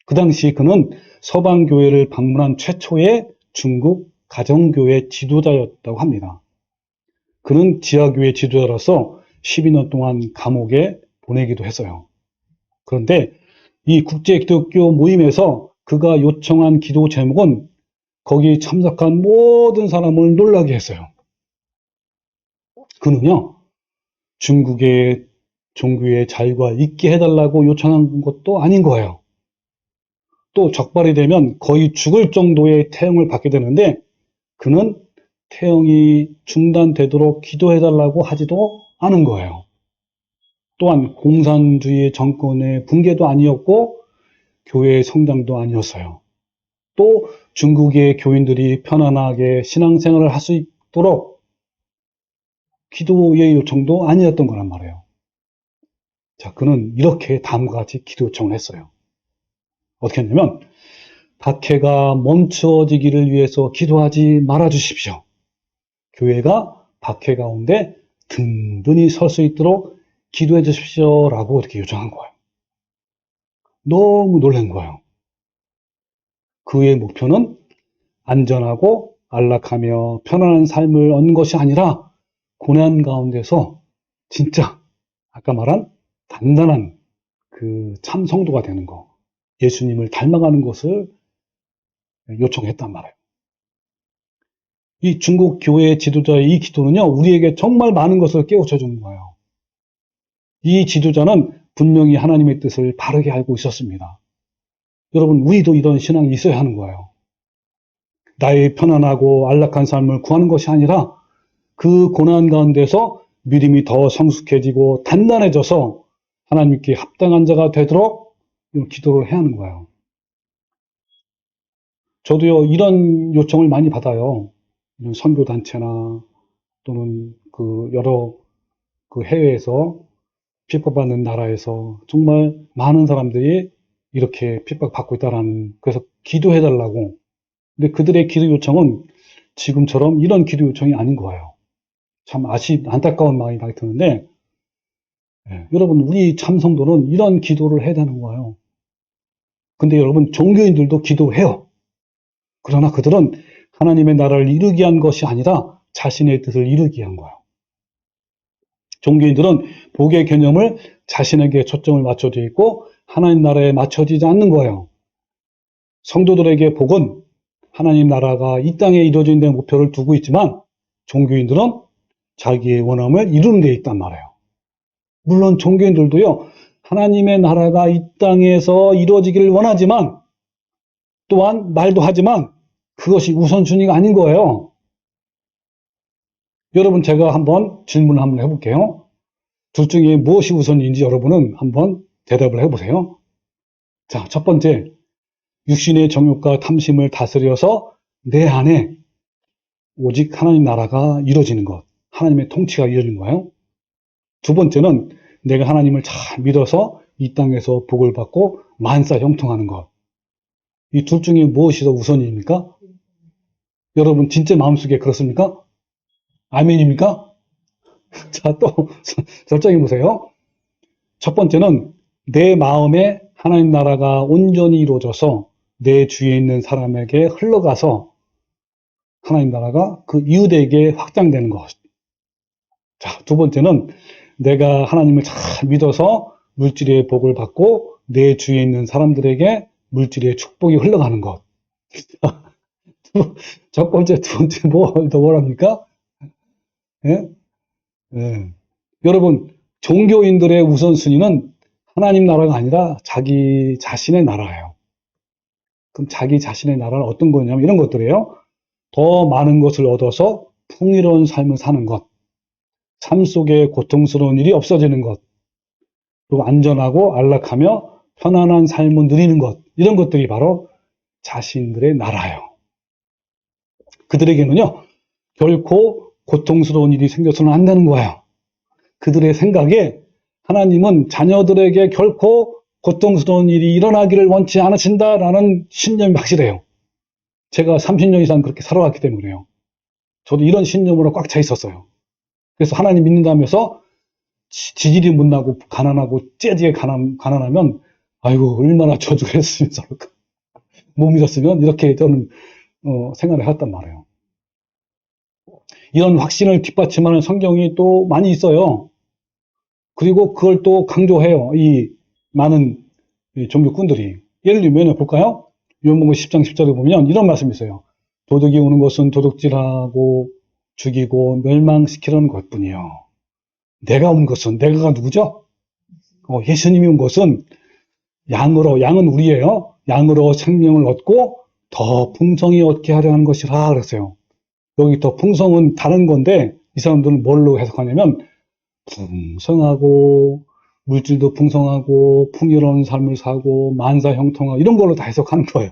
그 당시 그는 서방교회를 방문한 최초의 중국 가정교회 지도자였다고 합니다. 그는 지하교회 지도자로서 12년 동안 감옥에 보내기도 했어요. 그런데 이 국제 기독교 모임에서 그가 요청한 기도 제목은 거기 참석한 모든 사람을 놀라게 했어요. 그는요, 중국의 종교의 자유가 있게 해달라고 요청한 것도 아닌 거예요. 또 적발이 되면 거의 죽을 정도의 태형을 받게 되는데, 그는 태형이 중단되도록 기도해달라고 하지도 않은 거예요. 또한 공산주의 정권의 붕괴도 아니었고 교회의 성장도 아니었어요. 또 중국의 교인들이 편안하게 신앙생활을 할 수 있도록 기도의 요청도 아니었던 거란 말이에요. 자, 그는 이렇게 다음과 같이 기도 요청을 했어요. 어떻게 했냐면, 박해가 멈춰지기를 위해서 기도하지 말아 주십시오. 교회가 박해 가운데 든든히 설 수 있도록 기도해 주십시오라고 이렇게 요청한 거예요. 너무 놀란 거예요. 그의 목표는 안전하고 안락하며 편안한 삶을 얻는 것이 아니라 고난 가운데서 진짜 아까 말한 단단한 그 참 성도가 되는 거, 예수님을 닮아가는 것을 요청했단 말이에요. 이 중국 교회 지도자의 이 기도는요, 우리에게 정말 많은 것을 깨우쳐 주는 거예요. 이 지도자는 분명히 하나님의 뜻을 바르게 알고 있었습니다. 여러분, 우리도 이런 신앙이 있어야 하는 거예요. 나의 편안하고 안락한 삶을 구하는 것이 아니라 그 고난 가운데서 믿음이 더 성숙해지고 단단해져서 하나님께 합당한 자가 되도록 기도를 해야 하는 거예요. 저도요, 이런 요청을 많이 받아요. 이런 선교단체나 또는 그 여러 그 해외에서 핍박받는 나라에서 정말 많은 사람들이 이렇게 핍박받고 있다라는, 그래서 기도해달라고. 근데 그들의 기도 요청은 지금처럼 이런 기도 요청이 아닌 거예요. 참 안타까운 마음이 많이 드는데, 여러분, 우리 참성도는 이런 기도를 해야 되는 거예요. 근데 여러분, 종교인들도 기도해요. 그러나 그들은 하나님의 나라를 이루기 위한 것이 아니라 자신의 뜻을 이루기 위한 거예요. 종교인들은 복의 개념을 자신에게 초점을 맞춰져 있고 하나님 나라에 맞춰지지 않는 거예요. 성도들에게 복은 하나님 나라가 이 땅에 이루어지는 데 목표를 두고 있지만, 종교인들은 자기의 원함을 이루는 데 있단 말이에요. 물론 종교인들도요, 하나님의 나라가 이 땅에서 이루어지기를 원하지만, 또한 말도 하지만, 그것이 우선순위가 아닌 거예요. 여러분, 제가 한번 질문을 한번 해볼게요. 둘 중에 무엇이 우선인지 여러분은 한번 대답을 해보세요. 자, 첫 번째, 육신의 정욕과 탐심을 다스려서 내 안에 오직 하나님 나라가 이루어지는 것, 하나님의 통치가 이루어지는 거예요. 두 번째는 내가 하나님을 잘 믿어서 이 땅에서 복을 받고 만사 형통하는 것. 이 둘 중에 무엇이 더 우선입니까? 여러분 진짜 마음속에 그렇습니까? 아멘입니까? 자, 또 결정해 보세요. 첫 번째는 내 마음에 하나님 나라가 온전히 이루어져서 내 주위에 있는 사람에게 흘러가서 하나님 나라가 그 이웃에게 확장되는 것. 자, 두 번째는 내가 하나님을 잘 믿어서 물질의 복을 받고 내 주위에 있는 사람들에게 물질의 축복이 흘러가는 것. 첫 번째, 두 번째 뭐랍니까? 예? 예. 여러분, 종교인들의 우선순위는 하나님 나라가 아니라 자기 자신의 나라예요. 그럼 자기 자신의 나라는 어떤 거냐면 이런 것들이에요. 더 많은 것을 얻어서 풍요로운 삶을 사는 것. 삶 속에 고통스러운 일이 없어지는 것. 그리고 안전하고 안락하며 편안한 삶을 누리는 것. 이런 것들이 바로 자신들의 나라예요. 그들에게는요, 결코 고통스러운 일이 생겨서는 안 되는 거예요. 그들의 생각에 하나님은 자녀들에게 결코 고통스러운 일이 일어나기를 원치 않으신다라는 신념이 확실해요. 제가 30년 이상 그렇게 살아왔기 때문에요. 저도 이런 신념으로 꽉 차 있었어요. 그래서 하나님 믿는다면서 지질이 못나고 가난하고 째지게 가난하면 아이고 얼마나 저주가 했으면 좋을까. 못 믿었으면 이렇게 저는 생각을 해왔단 말이에요. 이런 확신을 뒷받침하는 성경이 또 많이 있어요. 그리고 그걸 또 강조해요. 이 많은 종교꾼들이. 예를 들면 볼까요? 요한복음 10장 10절에 보면 이런 말씀이 있어요. 도둑이 오는 것은 도둑질하고 죽이고 멸망시키려는 것뿐이요. 내가 온 것은, 내가가 누구죠? 예수님이 온 것은 양은 우리예요. 양으로 생명을 얻고 더 풍성히 얻게 하려 하는 것이라 그랬어요. 여기 더 풍성은 다른 건데 이 사람들은 뭘로 해석하냐면 풍성하고 물질도 풍성하고 풍요로운 삶을 사고 만사 형통하고 이런 걸로 다 해석하는 거예요.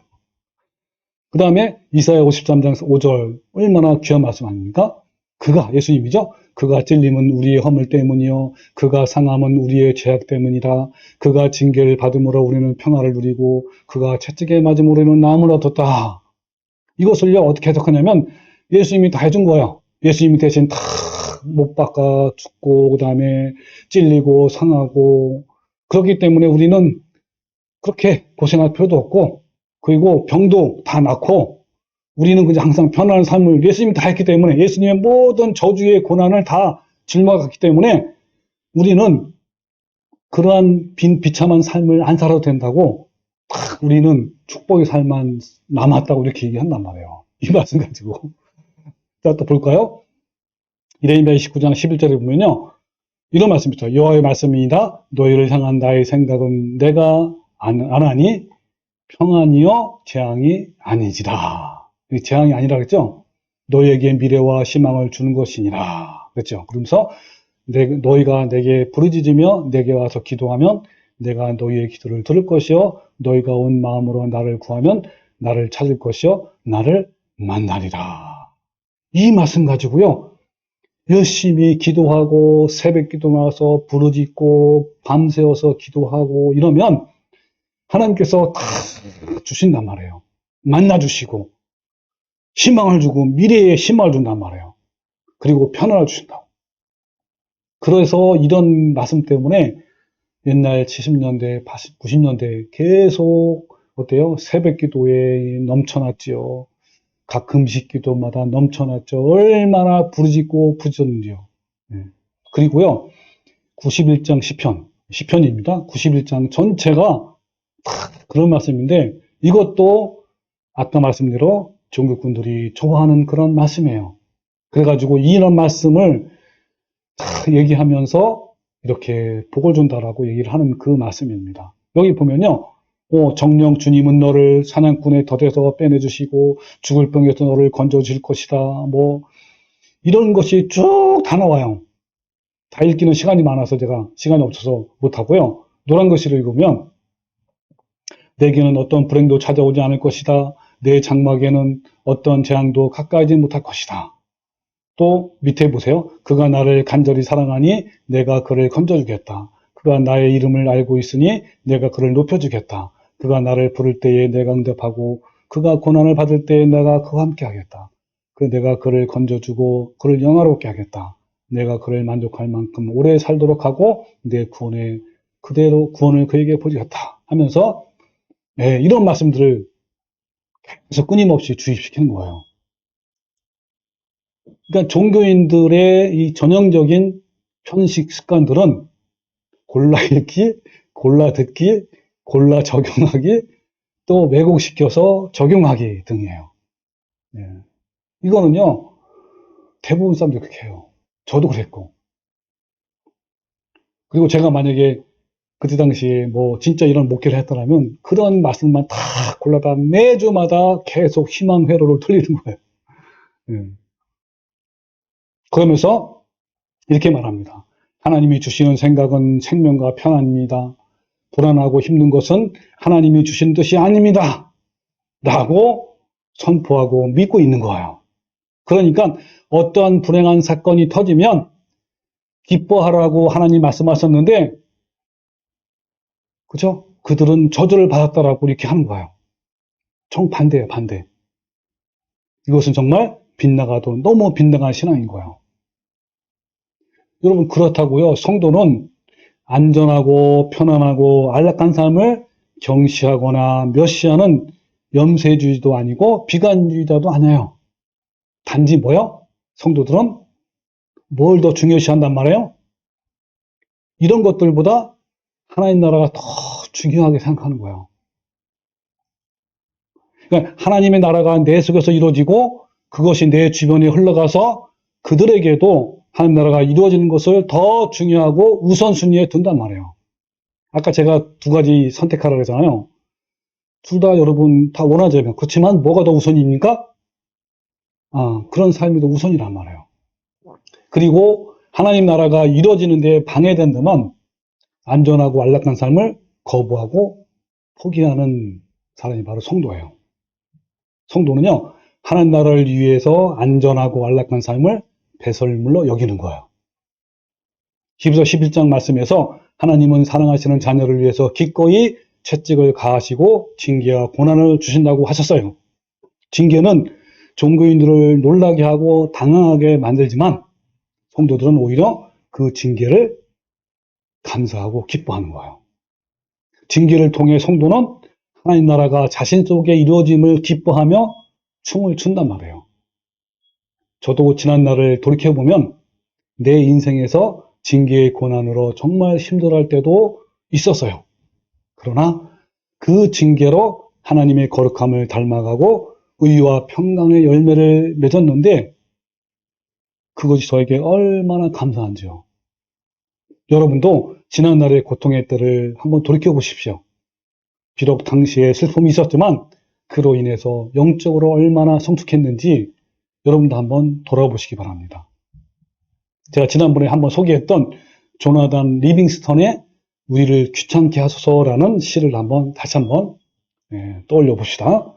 그 다음에 이사야 53장 5절 얼마나 귀한 말씀 아닙니까? 그가 예수님이죠. 그가 찔림은 우리의 허물 때문이요 그가 상함은 우리의 죄악 때문이라. 그가 징계를 받음으로 우리는 평화를 누리고 그가 채찍에 맞음으로 우리는 나음을 얻었다. 이것을요 어떻게 해석하냐면 예수님이 다 해준 거예요. 예수님이 대신 다 못 박아 죽고 그 다음에 찔리고 상하고 그렇기 때문에 우리는 그렇게 고생할 필요도 없고 그리고 병도 다 낫고 우리는 그냥 항상 편안한 삶을 예수님이 다 했기 때문에 예수님의 모든 저주의 고난을 다 짊어갔기 때문에 우리는 그러한 비참한 삶을 안 살아도 된다고 딱 우리는 축복의 삶만 남았다고 이렇게 얘기한단 말이에요. 이 말씀 가지고. 자, 또 볼까요? 이레미야 29장 11절에 보면요. 이런 말씀이 있죠. 여호와의 말씀이니라 너희를 향한 나의 생각은 내가 안 하니 평안이요 재앙이 아니지라. 재앙이 아니라 그랬죠. 너희에게 미래와 희망을 주는 것이니라. 그랬죠. 그러면서 너희가 내게 부르짖으며 내게 와서 기도하면 내가 너희의 기도를 들을 것이요 너희가 온 마음으로 나를 구하면 나를 찾을 것이요 나를 만나리라. 이 말씀 가지고요. 열심히 기도하고 새벽 기도 나와서 부르짖고 밤새워서 기도하고 이러면 하나님께서 다 주신단 말이에요. 만나주시고 희망을 주고 미래에 희망을 준단 말이에요. 그리고 편안을 주신다고. 그래서 이런 말씀 때문에 옛날 70년대, 80, 90년대 계속 어때요? 새벽 기도에 넘쳐났지요. 각 금식 기도마다 넘쳐났죠. 얼마나 부르짖고 부르짖었는지요. 그리고요, 91장 시편입니다. 91장 전체가 그런 말씀인데 이것도 아까 말씀대로 종교꾼들이 좋아하는 그런 말씀이에요. 그래가지고 이런 말씀을 얘기하면서 이렇게 복을 준다라고 얘기를 하는 그 말씀입니다. 여기 보면요. 정령 주님은 너를 사냥꾼의 덫에서 빼내주시고 죽을 병에서 너를 건져주실 것이다. 뭐 이런 것이 쭉 다 나와요. 다 읽기는 시간이 많아서 제가 시간이 없어서 못하고요. 노란 글씨를 읽으면 내게는 어떤 불행도 찾아오지 않을 것이다. 내 장막에는 어떤 재앙도 가까이지 못할 것이다. 또 밑에 보세요. 그가 나를 간절히 사랑하니 내가 그를 건져주겠다. 그가 나의 이름을 알고 있으니 내가 그를 높여주겠다. 그가 나를 부를 때에 내가 응답하고 그가 고난을 받을 때에 내가 그와 함께 하겠다. 내가 그를 건져주고 그를 영화롭게 하겠다. 내가 그를 만족할 만큼 오래 살도록 하고 내 구원에 그대로 구원을 그에게 보이겠다 하면서 이런 말씀들을 계속 끊임없이 주입시키는 거예요. 그러니까 종교인들의 이 전형적인 편식 습관들은 골라 읽기, 골라 듣기, 골라 적용하기, 또 왜곡시켜서 적용하기 등이에요. 이거는요, 대부분 사람들이 그렇게 해요. 저도 그랬고. 그리고 제가 만약에 그때 당시에 뭐 진짜 이런 목회를 했더라면 그런 말씀만 다 골라다 매주마다 계속 희망 회로를 틀리는 거예요. 그러면서 이렇게 말합니다. 하나님이 주시는 생각은 생명과 평안입니다. 불안하고 힘든 것은 하나님이 주신 뜻이 아닙니다. 라고 선포하고 믿고 있는 거예요. 그러니까 어떠한 불행한 사건이 터지면 기뻐하라고 하나님 말씀하셨는데, 그죠? 그들은 저주를 받았다라고 이렇게 하는 거예요. 정반대예요, 반대. 이것은 정말 빗나가도 너무 빗나간 신앙인 거예요. 여러분, 그렇다고요. 성도는 안전하고 편안하고 안락한 삶을 경시하거나 멸시하는 염세주의도 아니고 비관주의자도 아니에요. 단지 뭐요? 성도들은 뭘 더 중요시한단 말이에요? 이런 것들보다 하나님 나라가 더 중요하게 생각하는 거예요. 그러니까 하나님의 나라가 내 속에서 이루어지고 그것이 내 주변에 흘러가서 그들에게도 하나님 나라가 이루어지는 것을 더 중요하고 우선순위에 둔단 말이에요. 아까 제가 두 가지 선택하라고 했잖아요. 둘 다 여러분 다 원하잖아요. 그렇지만 뭐가 더 우선입니까? 그런 삶이 더 우선이란 말이에요. 그리고 하나님 나라가 이루어지는 데 방해된다면 안전하고 안락한 삶을 거부하고 포기하는 사람이 바로 성도예요. 성도는요, 하나님 나라를 위해서 안전하고 안락한 삶을 배설물로 여기는 거예요. 히브리서 11장 말씀에서 하나님은 사랑하시는 자녀를 위해서 기꺼이 채찍을 가하시고 징계와 고난을 주신다고 하셨어요. 징계는 종교인들을 놀라게 하고 당황하게 만들지만 성도들은 오히려 그 징계를 감사하고 기뻐하는 거예요. 징계를 통해 성도는 하나님 나라가 자신 속에 이루어짐을 기뻐하며 춤을 춘단 말이에요. 저도 지난 날을 돌이켜보면 내 인생에서 징계의 고난으로 정말 힘들어할 때도 있었어요. 그러나 그 징계로 하나님의 거룩함을 닮아가고 의와 평강의 열매를 맺었는데 그것이 저에게 얼마나 감사한지요. 여러분도 지난날의 고통의 때를 한번 돌이켜 보십시오. 비록 당시에 슬픔이 있었지만 그로 인해서 영적으로 얼마나 성숙했는지 여러분도 한번 돌아보시기 바랍니다. 제가 지난번에 한번 소개했던 조나단 리빙스턴의 우리를 귀찮게 하소서라는 시를 다시 한번 떠올려 봅시다.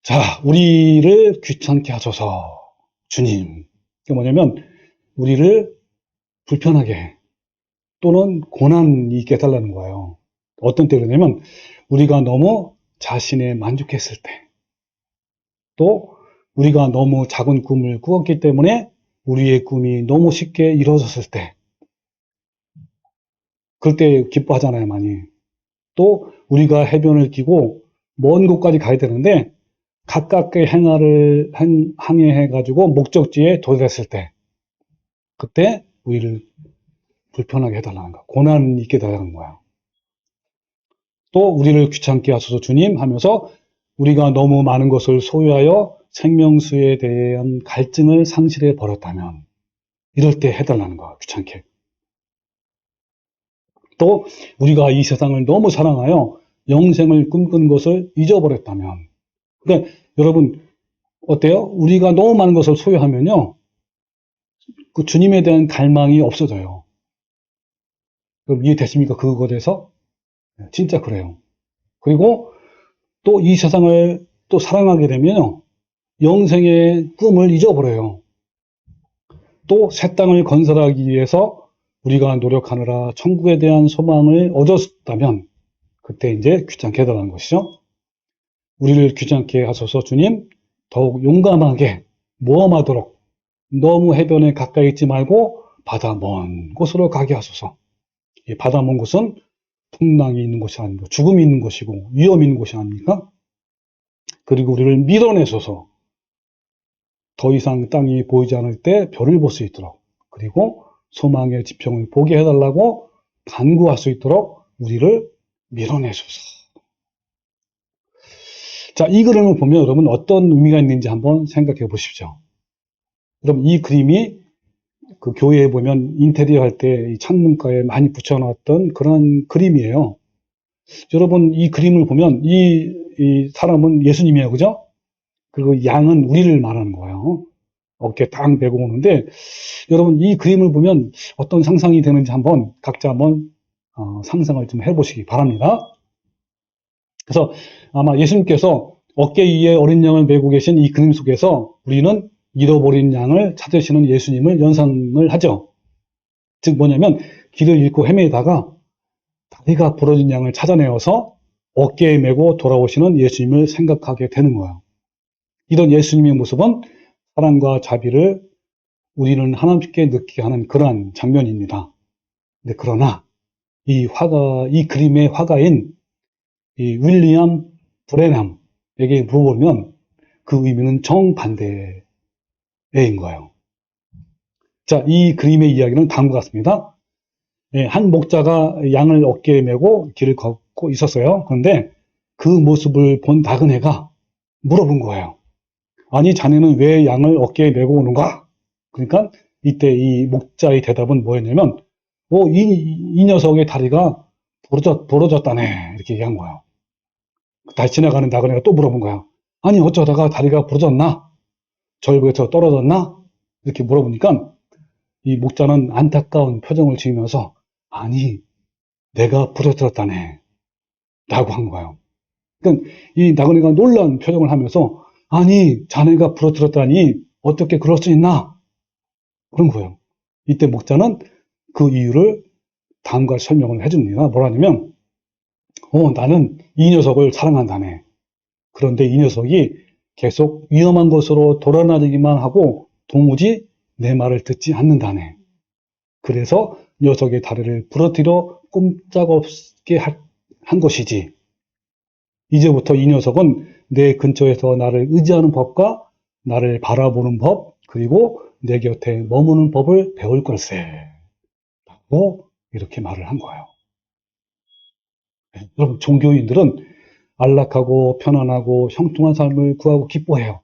자, 우리를 귀찮게 하소서 주님. 그게 뭐냐면 우리를 불편하게 또는 고난이 있게 해달라는 거예요. 어떤 때 그러냐면 우리가 너무 자신에 만족했을 때, 또 우리가 너무 작은 꿈을 꾸었기 때문에 우리의 꿈이 너무 쉽게 이루어졌을 때, 그럴 때 기뻐하잖아요, 많이. 또 우리가 해변을 끼고 먼 곳까지 가야 되는데 가깝게 항해해가지고 목적지에 도달했을 때, 그때 우리를 불편하게 해달라는 거야. 고난이 있게 해달라는 거야. 또 우리를 귀찮게 하소서 주님 하면서 우리가 너무 많은 것을 소유하여 생명수에 대한 갈증을 상실해 버렸다면, 이럴 때 해달라는 거야, 귀찮게. 또 우리가 이 세상을 너무 사랑하여 영생을 꿈꾼 것을 잊어버렸다면, 그러니까 여러분 어때요? 우리가 너무 많은 것을 소유하면요, 그 주님에 대한 갈망이 없어져요. 그럼 이해되십니까? 그거에 대해서? 진짜 그래요. 그리고 또 이 세상을 또 사랑하게 되면요, 영생의 꿈을 잊어버려요. 또 새 땅을 건설하기 위해서 우리가 노력하느라 천국에 대한 소망을 얻었다면 그때 이제 귀찮게 해달라는 것이죠. 우리를 귀찮게 하소서 주님, 더욱 용감하게 모험하도록 너무 해변에 가까이 있지 말고 바다 먼 곳으로 가게 하소서. 이 바다 먼 곳은 풍랑이 있는 곳이 아니고 죽음이 있는 곳이고 위험이 있는 곳이 아닙니까? 그리고 우리를 밀어내소서. 더 이상 땅이 보이지 않을 때 별을 볼 수 있도록, 그리고 소망의 지평을 보게 해달라고 간구할 수 있도록 우리를 밀어내소서. 자, 이 그림을 보면 여러분 어떤 의미가 있는지 한번 생각해 보십시오. 여러분 이 그림이 그 교회에 보면 인테리어 할 때 창문가에 많이 붙여놨던 그런 그림이에요. 여러분 이 그림을 보면 이 사람은 예수님이에요, 그죠? 그리고 양은 우리를 말하는 거예요. 어깨에 딱 메고 오는데, 여러분 이 그림을 보면 어떤 상상이 되는지 한번 각자 한번 상상을 좀 해보시기 바랍니다. 그래서 아마 예수님께서 어깨 위에 어린 양을 메고 계신 이 그림 속에서 우리는 잃어버린 양을 찾으시는 예수님을 연상을 하죠. 즉 뭐냐면 길을 잃고 헤매다가 다리가 부러진 양을 찾아내어서 어깨에 메고 돌아오시는 예수님을 생각하게 되는 거예요. 이런 예수님의 모습은 사랑과 자비를 우리는 하나님께 느끼게 하는 그러한 장면입니다. 근데 그러나 이 그림의 화가인 이 윌리엄 브레남에게 물어보면 그 의미는 정반대인 거예요. 자, 이 그림의 이야기는 다음과 같습니다. 한 목자가 양을 어깨에 메고 길을 걷고 있었어요. 그런데 그 모습을 본 나그네가 물어본 거예요. 아니, 자네는 왜 양을 어깨에 메고 오는가? 그러니까 이때 이 목자의 대답은 뭐였냐면, 이 녀석의 다리가 부러졌다네. 이렇게 얘기한 거예요. 다시 지나가는 나그네가 또 물어본 거야. 아니, 어쩌다가 다리가 부러졌나? 절벽에서 떨어졌나? 이렇게 물어보니까 이 목자는 안타까운 표정을 지으면서, 아니, 내가 부러졌다네. 라고 한 거예요. 그러니까 이 나그네가 놀란 표정을 하면서, 아니, 자네가 부러뜨렸다니 어떻게 그럴 수 있나? 그런 거예요. 이때 목자는 그 이유를 다음과 설명을 해줍니다. 뭐라냐면, 나는 이 녀석을 사랑한다네. 그런데 이 녀석이 계속 위험한 곳으로 돌아다니기만 하고 도무지 내 말을 듣지 않는다네. 그래서 녀석의 다리를 부러뜨려 꼼짝없게 한 것이지. 이제부터 이 녀석은 내 근처에서 나를 의지하는 법과 나를 바라보는 법, 그리고 내 곁에 머무는 법을 배울 걸세. 라고 이렇게 말을 한 거예요. 여러분, 종교인들은 안락하고 편안하고 형통한 삶을 구하고 기뻐해요.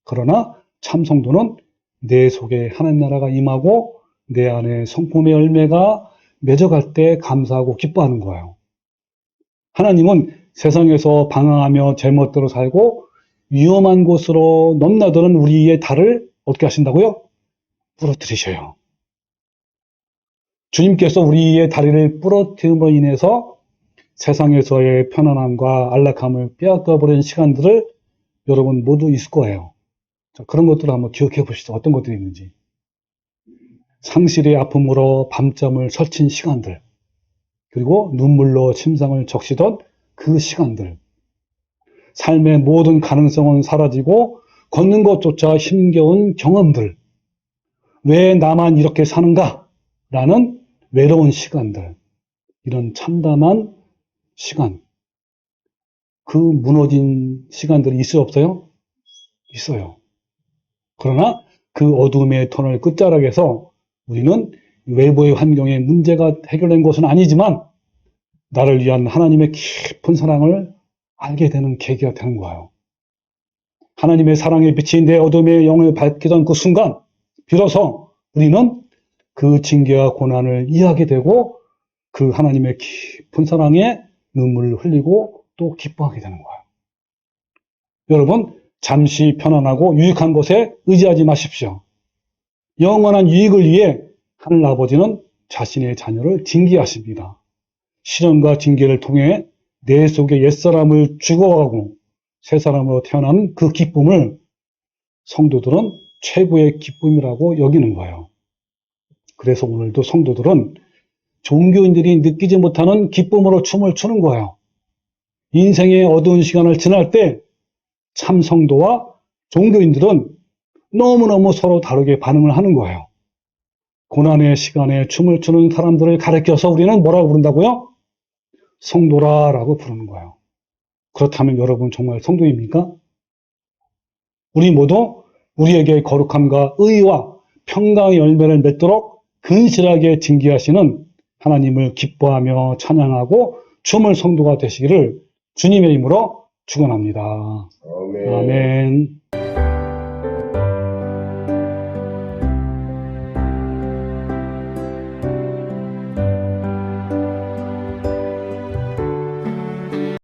그러나 참 성도는 내 속에 하나님 나라가 임하고 내 안에 성품의 열매가 맺어갈 때 감사하고 기뻐하는 거예요. 하나님은 세상에서 방황하며 제멋대로 살고 위험한 곳으로 넘나드는 우리의 달을 어떻게 하신다고요? 부러뜨리셔요. 주님께서 우리의 다리를 부러뜨림으로 인해서 세상에서의 편안함과 안락함을 빼앗겨버린 시간들을 여러분 모두 있을 거예요. 자, 그런 것들을 한번 기억해 보시죠. 어떤 것들이 있는지. 상실의 아픔으로 밤잠을 설친 시간들, 그리고 눈물로 침상을 적시던 그 시간들, 삶의 모든 가능성은 사라지고 걷는 것조차 힘겨운 경험들, 왜 나만 이렇게 사는가? 라는 외로운 시간들, 이런 참담한 시간, 그 무너진 시간들이 있어요, 없어요? 있어요. 그러나 그 어둠의 터널 끝자락에서 우리는 외부의 환경에 문제가 해결된 것은 아니지만 나를 위한 하나님의 깊은 사랑을 알게 되는 계기가 되는 거예요. 하나님의 사랑의 빛이 내 어둠의 영을 밝히던 그 순간 비로소 우리는 그 징계와 고난을 이해하게 되고 그 하나님의 깊은 사랑에 눈물을 흘리고 또 기뻐하게 되는 거예요. 여러분, 잠시 편안하고 유익한 것에 의지하지 마십시오. 영원한 유익을 위해 하늘 아버지는 자신의 자녀를 징계하십니다. 시련과 징계를 통해 내 속의 옛사람을 죽어가고 새 사람으로 태어난 그 기쁨을 성도들은 최고의 기쁨이라고 여기는 거예요. 그래서 오늘도 성도들은 종교인들이 느끼지 못하는 기쁨으로 춤을 추는 거예요. 인생의 어두운 시간을 지날 때 참 성도와 종교인들은 너무너무 서로 다르게 반응을 하는 거예요. 고난의 시간에 춤을 추는 사람들을 가리켜서 우리는 뭐라고 부른다고요? 성도라라고 부르는 거예요. 그렇다면 여러분 정말 성도입니까? 우리 모두 우리에게 거룩함과 의와 평강의 열매를 맺도록 근실하게 징계하시는 하나님을 기뻐하며 찬양하고 춤을 성도가 되시기를 주님의 이름으로 축원합니다. 아멘.